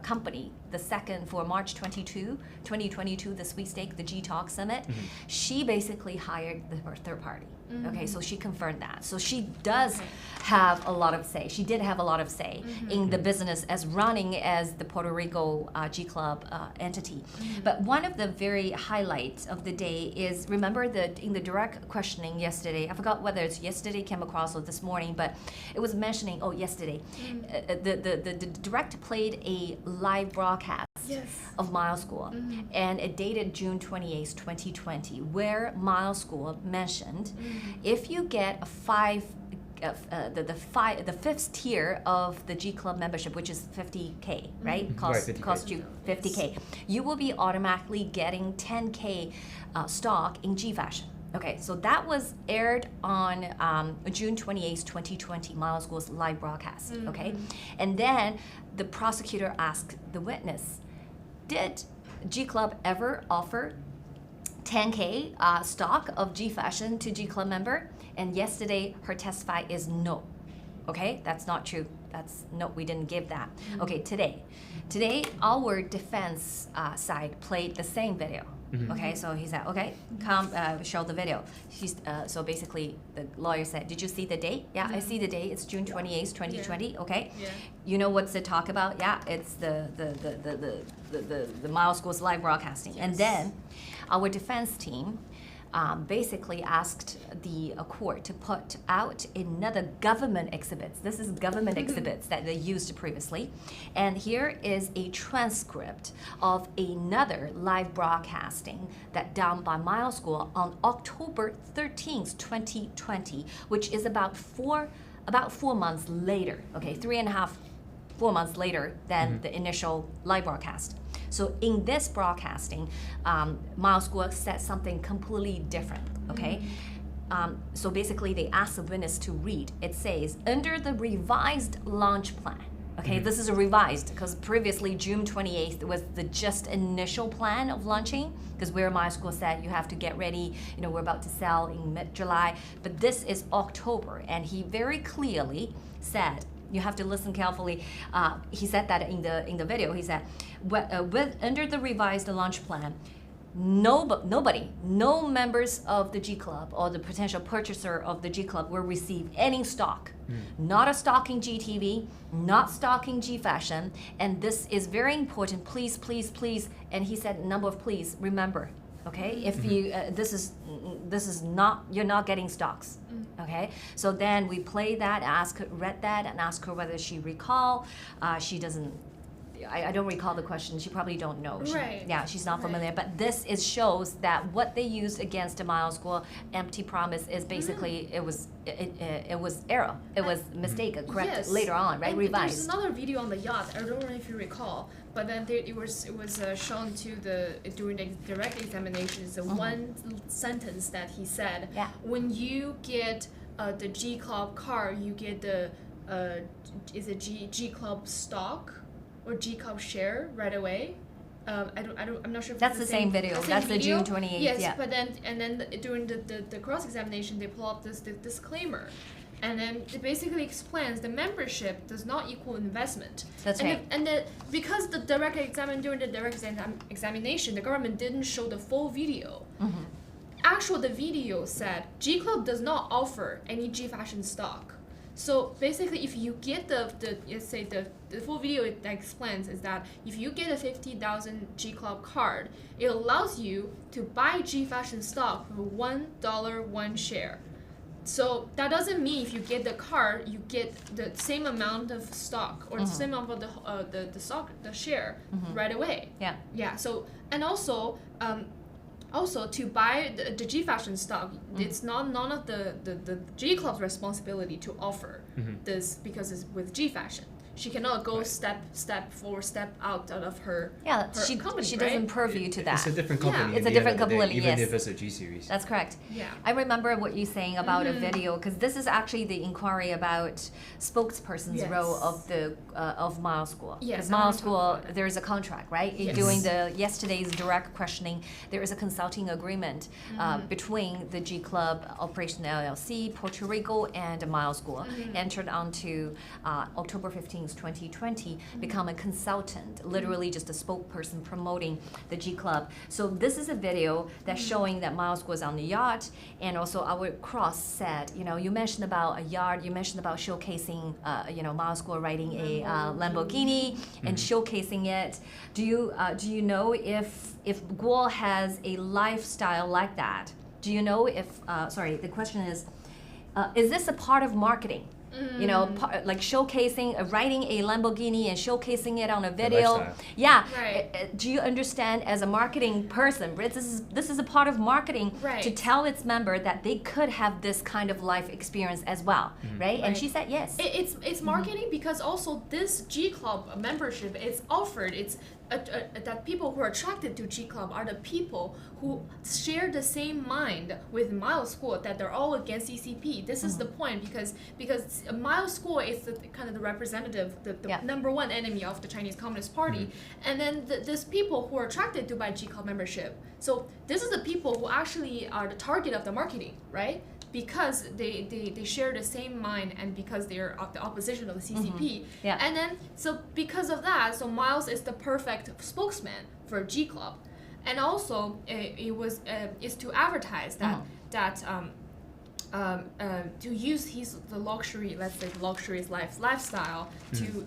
[SPEAKER 3] company, the second for March 2022, the sweepstake, the G-Talk Summit, she basically hired her third party. Okay, so she confirmed that. So she does have a lot of say. She did have a lot of say in the business as running as the Puerto Rico G Club entity. But one of the very highlights of the day is, remember in the direct questioning yesterday, I forgot whether it's yesterday came across or this morning, but it was mentioning, yesterday, the direct played a live broadcast of Miles Guo, and it dated June 28, 2020, where Miles Guo mentioned, if you get the fifth tier of the G Club membership, which is 50K, right? Cost you 50K. You will be automatically getting 10K stock in G Fashion. Okay, so that was aired on June 28, 2020, Miles Guo's live broadcast. Okay, and then the prosecutor asked the witness, did G Club ever offer 10K stock of G Fashion to G Club member? And yesterday her testify is no. Okay, that's not true. No, we didn't give that. Okay, today our defense side played the same video. Okay, so he said, okay, come show the video. So basically the lawyer said, did you see the date? Yeah, I see the date. It's June 28th, 2020. Yeah. Okay. Yeah. You know what's the talk about? Yeah, it's the Miles Guo's live broadcasting. Yes. And then our defense team basically asked the court to put out another government exhibits. This is government exhibits that they used previously. And here is a transcript of another live broadcasting that done by Miles Guo on October 13th, 2020, which is about 4 months later, okay, 4 months later than the initial live broadcast. So in this broadcasting, Miles Guo said something completely different, okay? So basically they asked the witness to read. It says, under the revised launch plan, okay, this is a revised, because previously June 28th was the just initial plan of launching, because where Miles Guo said you have to get ready, we're about to sell in mid-July, but this is October, and he very clearly said, you have to listen carefully. He said that in the video. He said, under the revised launch plan, no members of the G Club or the potential purchaser of the G Club will receive any stock. Not a stock in GTV, not stock in G Fashion, and this is very important. Please, please, please. And he said a number of please. Remember. Okay, if you this is not, you're not getting stocks. Okay, so then we play that, read that, and ask her whether she recall. She doesn't I don't recall the question. She probably don't know.
[SPEAKER 4] Right.
[SPEAKER 3] She's not
[SPEAKER 4] Right.
[SPEAKER 3] familiar. But this shows that what they used against the Mile School empty promise is basically it was error. It was mistake, corrected
[SPEAKER 4] Yes.
[SPEAKER 3] later on, right?
[SPEAKER 4] And
[SPEAKER 3] Revised.
[SPEAKER 4] There's another video on the yacht. I don't know if you recall, but then it was shown to during the direct examination. It's one sentence that he said.
[SPEAKER 3] Yeah.
[SPEAKER 4] When you get the G Club card, you get the is it G Club stock or G Club share right away. I'm not sure if
[SPEAKER 3] That's
[SPEAKER 4] it's
[SPEAKER 3] the same video. That's the June 28th.
[SPEAKER 4] Yes,
[SPEAKER 3] yeah.
[SPEAKER 4] but then during the cross examination, they pull up this disclaimer, and then it basically explains the membership does not equal investment.
[SPEAKER 3] That's right.
[SPEAKER 4] Because during the direct examination, the government didn't show the full video. The video said G Club does not offer any G Fashion stock. So basically, if you get the let's say the full video that explains is that if you get a 50,000 G Club card, it allows you to buy G Fashion stock for $1 one share. So that doesn't mean if you get the card, you get the same amount of stock or the same amount of the stock, the share right away.
[SPEAKER 3] Yeah.
[SPEAKER 4] Yeah. So and also to buy the G Fashion stock, it's none of the G Club's responsibility to offer this because it's with G Fashion. She cannot go step forward, step out of her
[SPEAKER 3] she
[SPEAKER 4] company,
[SPEAKER 3] she
[SPEAKER 4] right?
[SPEAKER 3] doesn't purview to that.
[SPEAKER 5] It's a different company.
[SPEAKER 4] Yeah.
[SPEAKER 3] It's
[SPEAKER 5] in
[SPEAKER 3] a
[SPEAKER 5] the
[SPEAKER 3] different
[SPEAKER 5] end of the day,
[SPEAKER 3] company,
[SPEAKER 5] even
[SPEAKER 3] yes.
[SPEAKER 5] if it's a G series.
[SPEAKER 3] That's correct.
[SPEAKER 4] Yeah.
[SPEAKER 3] I remember what you're saying about a video because this is actually the inquiry about spokesperson's
[SPEAKER 4] Yes.
[SPEAKER 3] role of the of Mile School.
[SPEAKER 4] Yes,
[SPEAKER 3] Because
[SPEAKER 4] I
[SPEAKER 3] Mile
[SPEAKER 4] wanna talk
[SPEAKER 3] School,
[SPEAKER 4] about it.
[SPEAKER 3] there is a contract, right?
[SPEAKER 4] Yes.
[SPEAKER 3] During yesterday's direct questioning, there is a consulting agreement between the G Club Operation LLC, Puerto Rico, and Mile School, entered onto October 15th, 2020, become a consultant, literally just a spokesperson promoting the G Club. So this is a video that's showing that Mile School is on the yacht, and also our cross said, you mentioned about a yacht, you mentioned about showcasing, Mile School riding a Lamborghini and showcasing it. Do you know if Guo has a lifestyle like that? Do you know if the question is this a part of marketing? Like showcasing, riding a Lamborghini and showcasing it on a video.
[SPEAKER 5] lifestyle.
[SPEAKER 3] Yeah.
[SPEAKER 4] Right.
[SPEAKER 3] Do you understand as a marketing person, right? This is a part of marketing
[SPEAKER 4] Right.
[SPEAKER 3] to tell its member that they could have this kind of life experience as well, right? And
[SPEAKER 4] Right.
[SPEAKER 3] she said yes.
[SPEAKER 4] It's marketing because also this G Club membership is offered. It's that people who are attracted to G Club are the people who share the same mind with Mile School, that they're all against CCP. This is the point because Mile School is the kind of the representative, the
[SPEAKER 3] Yeah.
[SPEAKER 4] number one enemy of the Chinese Communist Party, and then there's people who are attracted to buy G Club membership. So this is the people who actually are the target of the marketing, right? Because they share the same mind and because they're of the opposition of the CCP.
[SPEAKER 3] Yeah.
[SPEAKER 4] And then, so because of that, so Miles is the perfect spokesman for G Club. And also, is to advertise that to use the luxury, let's say luxurious lifestyle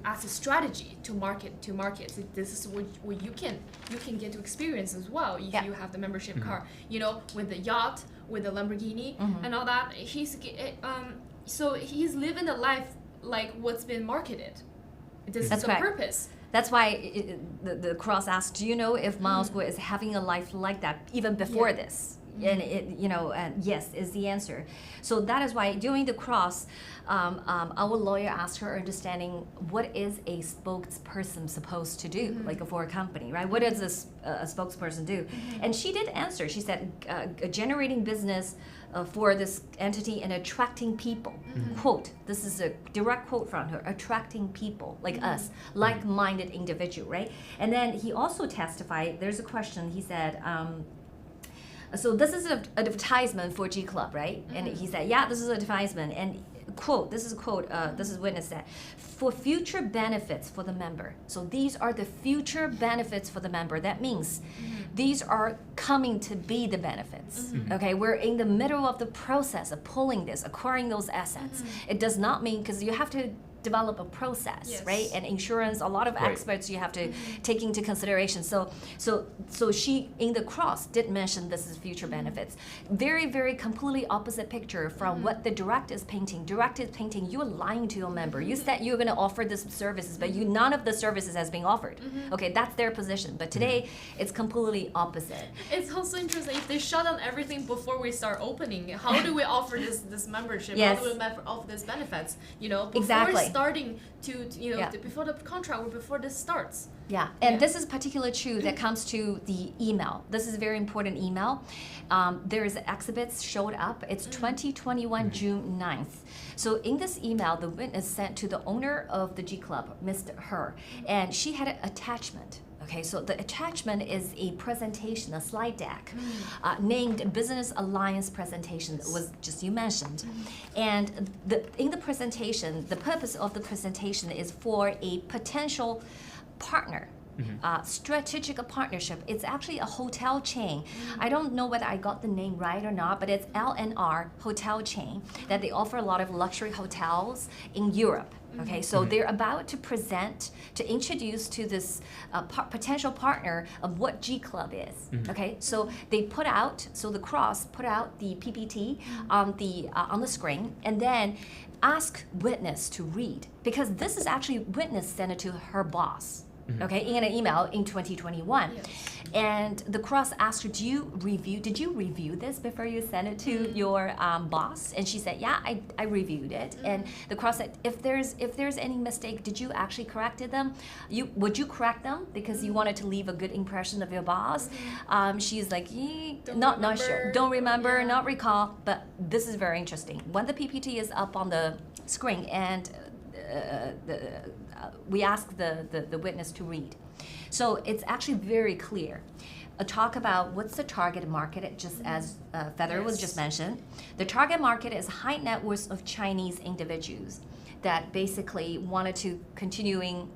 [SPEAKER 4] as a strategy to market. So this is what you can get to experience as well if you have the membership card. With the yacht, with the Lamborghini, and all that. So he's living the life like what's been marketed. This is
[SPEAKER 3] That's
[SPEAKER 4] the
[SPEAKER 3] correct.
[SPEAKER 4] purpose.
[SPEAKER 3] That's why the cross asked, do you know if Mile School is having a life like that even before this? And and yes is the answer. So that is why during the cross, our lawyer asked her understanding what is a spokesperson supposed to do, like for a company, right? What does a spokesperson do? And she did answer. She said, generating business for this entity and attracting people. Quote, this is a direct quote from her, attracting people like us, like-minded individual, right? And then he also testified, there's a question, he said, so this is an advertisement for G Club, right? And he said, yeah, this is an advertisement. And quote, this is a quote, this is witness said, for future benefits for the member. So these are the future benefits for the member. That means these are coming to be the benefits. Okay, we're in the middle of the process of pulling this, acquiring those assets. It does not mean, because you have to develop a process,
[SPEAKER 4] Yes.
[SPEAKER 3] right? And insurance, a lot of
[SPEAKER 1] Right.
[SPEAKER 3] experts you have to take into consideration. So she in the cross did mention this is future benefits. Very, very completely opposite picture from what the direct is painting. Direct is painting you're lying to your member. You said you're going to offer this services, but none of the services has been offered. Okay, that's their position. But today it's completely opposite.
[SPEAKER 4] It's also interesting if they shut down everything before we start opening. How do we offer this membership?
[SPEAKER 3] Yes.
[SPEAKER 4] How do we offer this benefits? You know, before
[SPEAKER 3] Exactly.
[SPEAKER 4] starting to you know
[SPEAKER 3] Yeah.
[SPEAKER 4] before the contract or before this starts.
[SPEAKER 3] Yeah, and
[SPEAKER 4] Yeah.
[SPEAKER 3] this is particularly true that comes to the email. This is a very important email. There is exhibits showed up. It's 2021 June 9th. So in this email, the witness sent to the owner of the G Club, Mr. Her, and she had an attachment. Okay, so the attachment is a presentation, a slide deck, named Business Alliance Presentation, that was just you mentioned. And in the presentation, the purpose of the presentation is for a potential partner. Strategic partnership. It's actually a hotel chain. I don't know whether I got the name right or not, but it's LNR hotel chain that they offer a lot of luxury hotels in Europe. Okay, so they're about to present, to introduce to this potential partner of what G Club is. Okay, so they put out, so the cross put out the PPT on the screen, and then ask witness to read, because this is actually witness sent it to her boss. Okay, in an email in 2021.
[SPEAKER 4] Yes.
[SPEAKER 3] And the cross asked her, did you review this before you sent it to your boss? And she said, yeah, I reviewed it. And the cross said, if there's any mistake, did you actually corrected them? Would you correct them because you wanted to leave a good impression of your boss? She's like, not sure, don't remember, not recall. But this is very interesting. When the PPT is up on the screen and we ask the witness to read. So it's actually very clear. Talk about what's the target market, just as Feather was just mentioned. The target market is high net worth of Chinese individuals that basically wanted to continuing,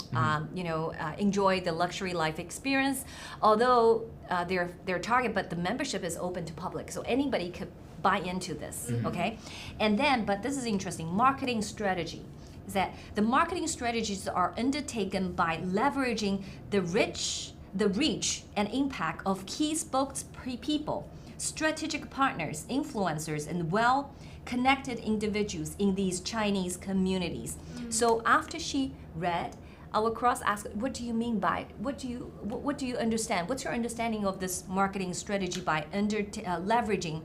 [SPEAKER 3] enjoy the luxury life experience. Although their target, but the membership is open to public, so anybody could buy into this. Okay, and then, but this is interesting. Marketing strategy is that the marketing strategies are undertaken by leveraging the reach and impact of key spokespeople, strategic partners, influencers, and well-connected individuals in these Chinese communities. So after she read, our cross asked, what do you mean by, what do you understand? What's your understanding of this marketing strategy by leveraging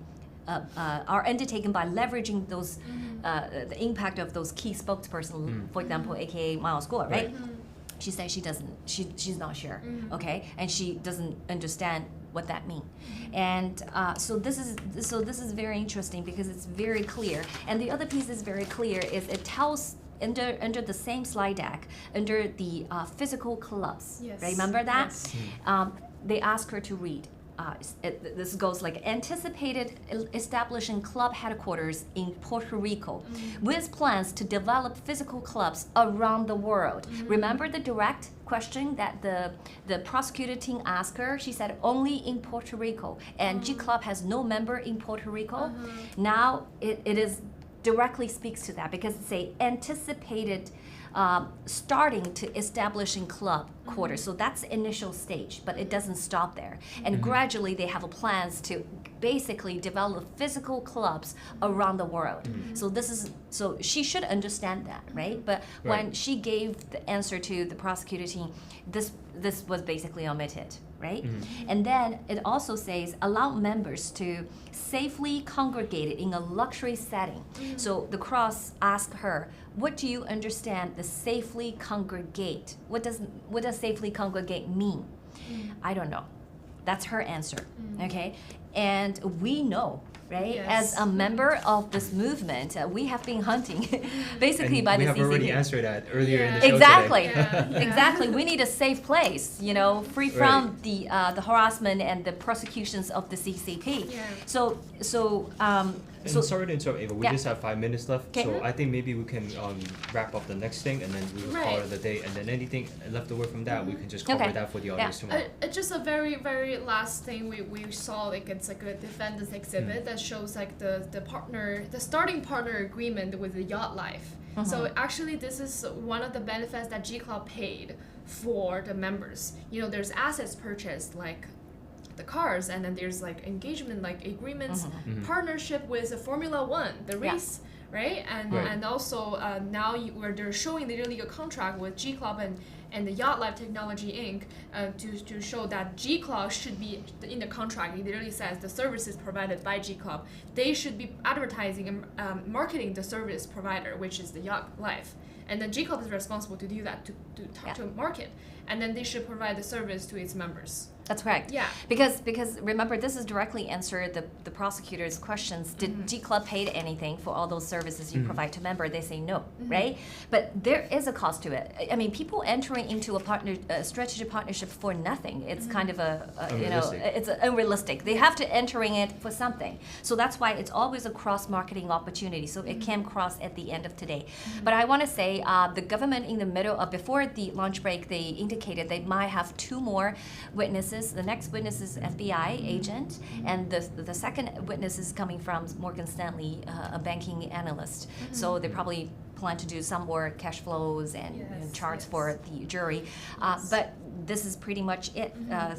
[SPEAKER 3] are undertaken by leveraging those the impact of those key spokespersons, for example, aka Miles Gore, right? She said she's not sure, okay, and she doesn't understand what that means. And so this is very interesting because it's very clear. And the other piece is very clear is it tells under the same slide deck under the physical clubs.
[SPEAKER 4] Yes.
[SPEAKER 3] Remember that?
[SPEAKER 4] Yes.
[SPEAKER 3] They ask her to read. This goes like anticipated establishing club headquarters in Puerto Rico with plans to develop physical clubs around the world. Remember the direct question that the prosecutor team asked her? She said only in Puerto Rico, and G Club has no member in Puerto Rico. Now it is directly speaks to that because it's a anticipated starting to establishing club quarters. So that's the initial stage, but it doesn't stop there. And gradually they have plans to basically develop physical clubs around the world. So she should understand that, right? But when she gave the answer to the prosecutor team, this was basically omitted, right? And then it also says allow members to safely congregate in a luxury setting. So the cross asked her, what do you understand the safely congregate? What does safely congregate mean? I don't know. That's her answer, okay? And we know, right?
[SPEAKER 4] Yes.
[SPEAKER 3] As a member of this movement, we have been hunting basically by the CCP.
[SPEAKER 1] We have already answered that earlier in the show
[SPEAKER 3] Exactly.
[SPEAKER 1] today.
[SPEAKER 3] Exactly. We need a safe place, free from the harassment and the persecutions of the CCP.
[SPEAKER 4] Yeah.
[SPEAKER 1] And sorry to interrupt, Ava. We
[SPEAKER 3] Yeah.
[SPEAKER 1] just have 5 minutes left,
[SPEAKER 3] Okay.
[SPEAKER 1] so I think maybe we can wrap up the next thing, and then we will call
[SPEAKER 4] Right.
[SPEAKER 1] it a day. And then anything left over from that, we can just cover
[SPEAKER 3] Okay.
[SPEAKER 1] that for the
[SPEAKER 3] Yeah.
[SPEAKER 1] audience tomorrow.
[SPEAKER 4] Just a very, very last thing we saw, like it's like a defendant's exhibit that that shows like the starting partner agreement with the Yacht Life. So actually this is one of the benefits that G Club paid for the members. You know, there's assets purchased like the cars, and then there's like engagement, like agreements, partnership with the Formula One, the race, right? And also now where they're showing literally a contract with G Club and the Yacht Life Technology Inc. To show that G Club should be in the contract. It literally says the services provided by G Club. They should be advertising and marketing the service provider, which is the Yacht Life. And then G Club is responsible to do that, to market. And then they should provide the service to its members.
[SPEAKER 3] That's correct.
[SPEAKER 4] Yeah.
[SPEAKER 3] Because remember, this is directly answered the prosecutor's questions. Did G Club pay anything for all those services you provide to member? They say no, right? But there is a cost to it. I mean, people entering into a strategic partnership for nothing. It's kind of it's unrealistic. They have to entering it for something. So that's why it's always a cross-marketing opportunity. So it can cross at the end of today. But I want to say the government in the middle of before the lunch break, they indicated they might have 2 more witnesses. The next witness is FBI agent, and the second witness is coming from Morgan Stanley, a banking analyst. So they probably plan to do some more cash flows and charts for the jury. But this is pretty much it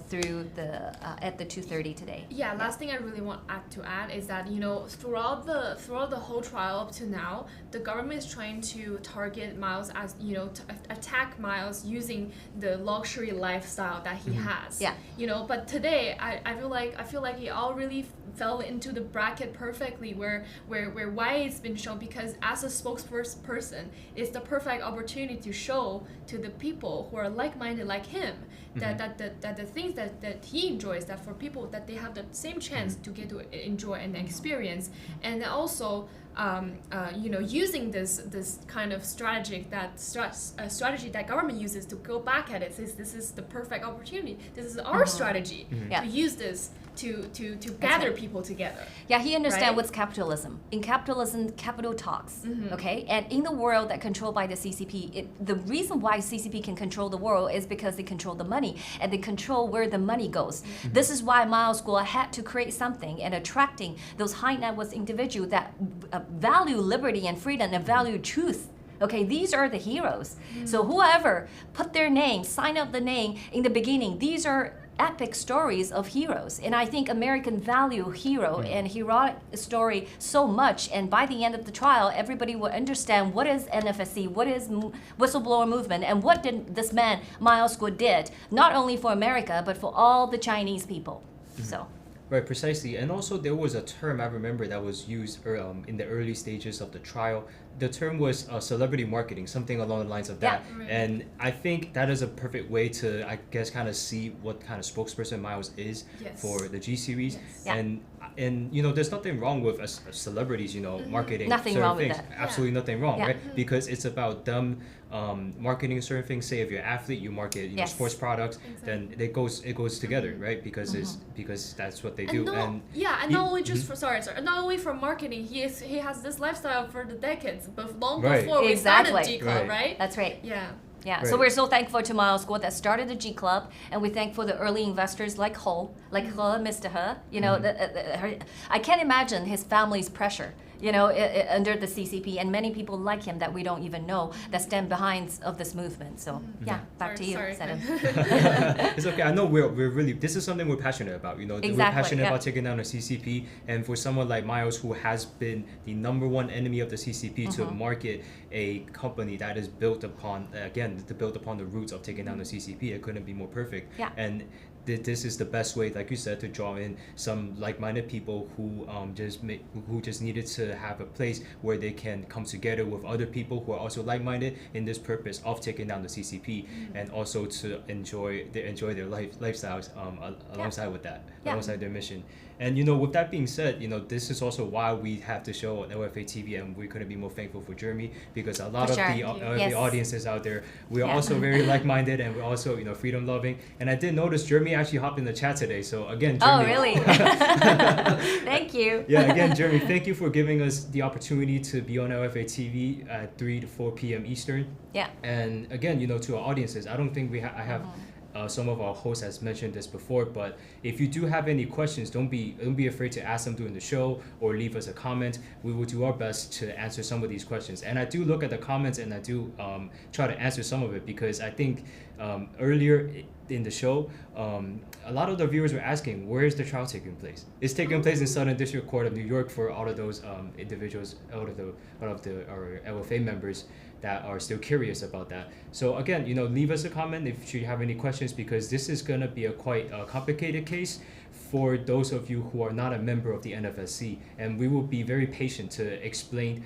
[SPEAKER 3] through the at the 2:30 today.
[SPEAKER 4] Yeah, last thing I really want to add is that, you know, throughout the whole trial up to now, the government is trying to target Miles as, you know, to attack Miles using the luxury lifestyle that he has.
[SPEAKER 3] Yeah.
[SPEAKER 4] You know, but today I feel like he all really fell into the bracket perfectly where why it's been shown, because as a spokesperson, it's the perfect opportunity to show to the people who are like-minded like him that the things that he enjoys, that for people that they have the same chance to get to enjoy and experience, and also you know, using this kind of strategy that government uses to go back at it, says this is the perfect opportunity. This is our strategy to use this to gather people together.
[SPEAKER 3] Yeah, he understands
[SPEAKER 4] right?
[SPEAKER 3] what's capitalism. In capitalism, capital talks. Okay, and in the world that controlled by the CCP, the reason why CCP can control the world is because they control the money and they control where the money goes. This is why Miles Guo had to create something and attracting those high net worth individuals that value liberty and freedom and value truth. Okay, these are the heroes. So whoever put their name, sign up the name in the beginning, these are epic stories of heroes. And I think American value hero and heroic story so much. And by the end of the trial, everybody will understand what is NFSC, what is whistleblower movement, and what did this man, Miles Guo, did, not only for America, but for all the Chinese people. So.
[SPEAKER 1] Right, precisely. And also there was a term I remember that was used in the early stages of the trial. The term was celebrity marketing, something along the lines of that.
[SPEAKER 4] Yeah. Right.
[SPEAKER 1] And I think that is a perfect way to, I guess, kind of see what kind of spokesperson Miles is for the G series.
[SPEAKER 4] Yes.
[SPEAKER 3] Yeah.
[SPEAKER 1] And you know, there's nothing wrong with celebrities, you know, marketing
[SPEAKER 3] Nothing
[SPEAKER 1] certain
[SPEAKER 3] wrong with
[SPEAKER 1] things.
[SPEAKER 3] that.
[SPEAKER 1] Absolutely nothing wrong,
[SPEAKER 3] Yeah.
[SPEAKER 1] right? Because it's about them marketing certain things. Say if you're an athlete, you market, you know, sports products, then it goes together, right? Because because that's what they do.
[SPEAKER 4] And not only just for not only for marketing, he has this lifestyle for the decades, but long before we started G Club, right?
[SPEAKER 3] That's right.
[SPEAKER 4] Yeah.
[SPEAKER 3] Yeah,
[SPEAKER 1] Right.
[SPEAKER 3] so we're so thankful to Miles Guo that started the G Club, and we thank for the early investors like Ho, Mr. He. You know, I can't imagine his family's pressure, you know, under the CCP, and many people like him that we don't even know that stand behind of this movement. So yeah, back to you, Seddon.
[SPEAKER 1] It's okay. I know we're really, this is something we're passionate about. You know, we're passionate about taking down the CCP, and for someone like Miles, who has been the #1 enemy of the CCP, to market a company that is built upon the roots of taking down the CCP, it couldn't be more perfect.
[SPEAKER 3] Yeah.
[SPEAKER 1] And this is the best way, like you said, to draw in some like-minded people who just needed to have a place where they can come together with other people who are also like-minded in this purpose of taking down the CCP, and also to enjoy their lifestyles alongside with that, alongside their mission. And you know, with that being said, you know, this is also why we have the show on LFA TV, and we couldn't be more thankful for Jeremy, because a lot of the LFA audiences out there, we are also very like-minded, and we're also, you know, freedom-loving. And I did notice Jeremy actually hopped in the chat today. So again, Jeremy.
[SPEAKER 3] Oh, really? Thank you.
[SPEAKER 1] Yeah, again, Jeremy, thank you for giving us the opportunity to be on LFA TV at 3 to 4 p.m. Eastern.
[SPEAKER 3] Yeah.
[SPEAKER 1] And again, you know, to our audiences, I don't think I have some of our hosts has mentioned this before, but if you do have any questions, don't be afraid to ask them during the show or leave us a comment. We will do our best to answer some of these questions. And I do look at the comments and I do try to answer some of it, because I think earlier in the show, a lot of the viewers were asking, where is the trial taking place? It's taking place in Southern District Court of New York for all of those individuals, all of our LFA members that are still curious about that. So again, leave us a comment if you have any questions, because this is going to be a quite complicated case for those of you who are not a member of the NFSC, and we will be very patient to explain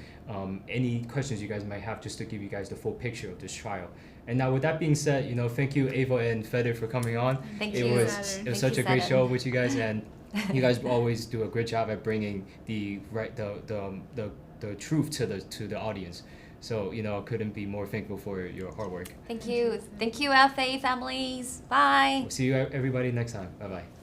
[SPEAKER 1] any questions you guys might have, just to give you guys the full picture of this trial. And now with that being said, thank you Ava and Feder for coming on.
[SPEAKER 3] Thank
[SPEAKER 1] you. It was such a great show with you guys, and you guys always do a great job at bringing the truth to the audience. So, couldn't be more thankful for your hard work.
[SPEAKER 3] Thank you. Thank you, LFA families. Bye.
[SPEAKER 1] We'll see you everybody next time. Bye-bye.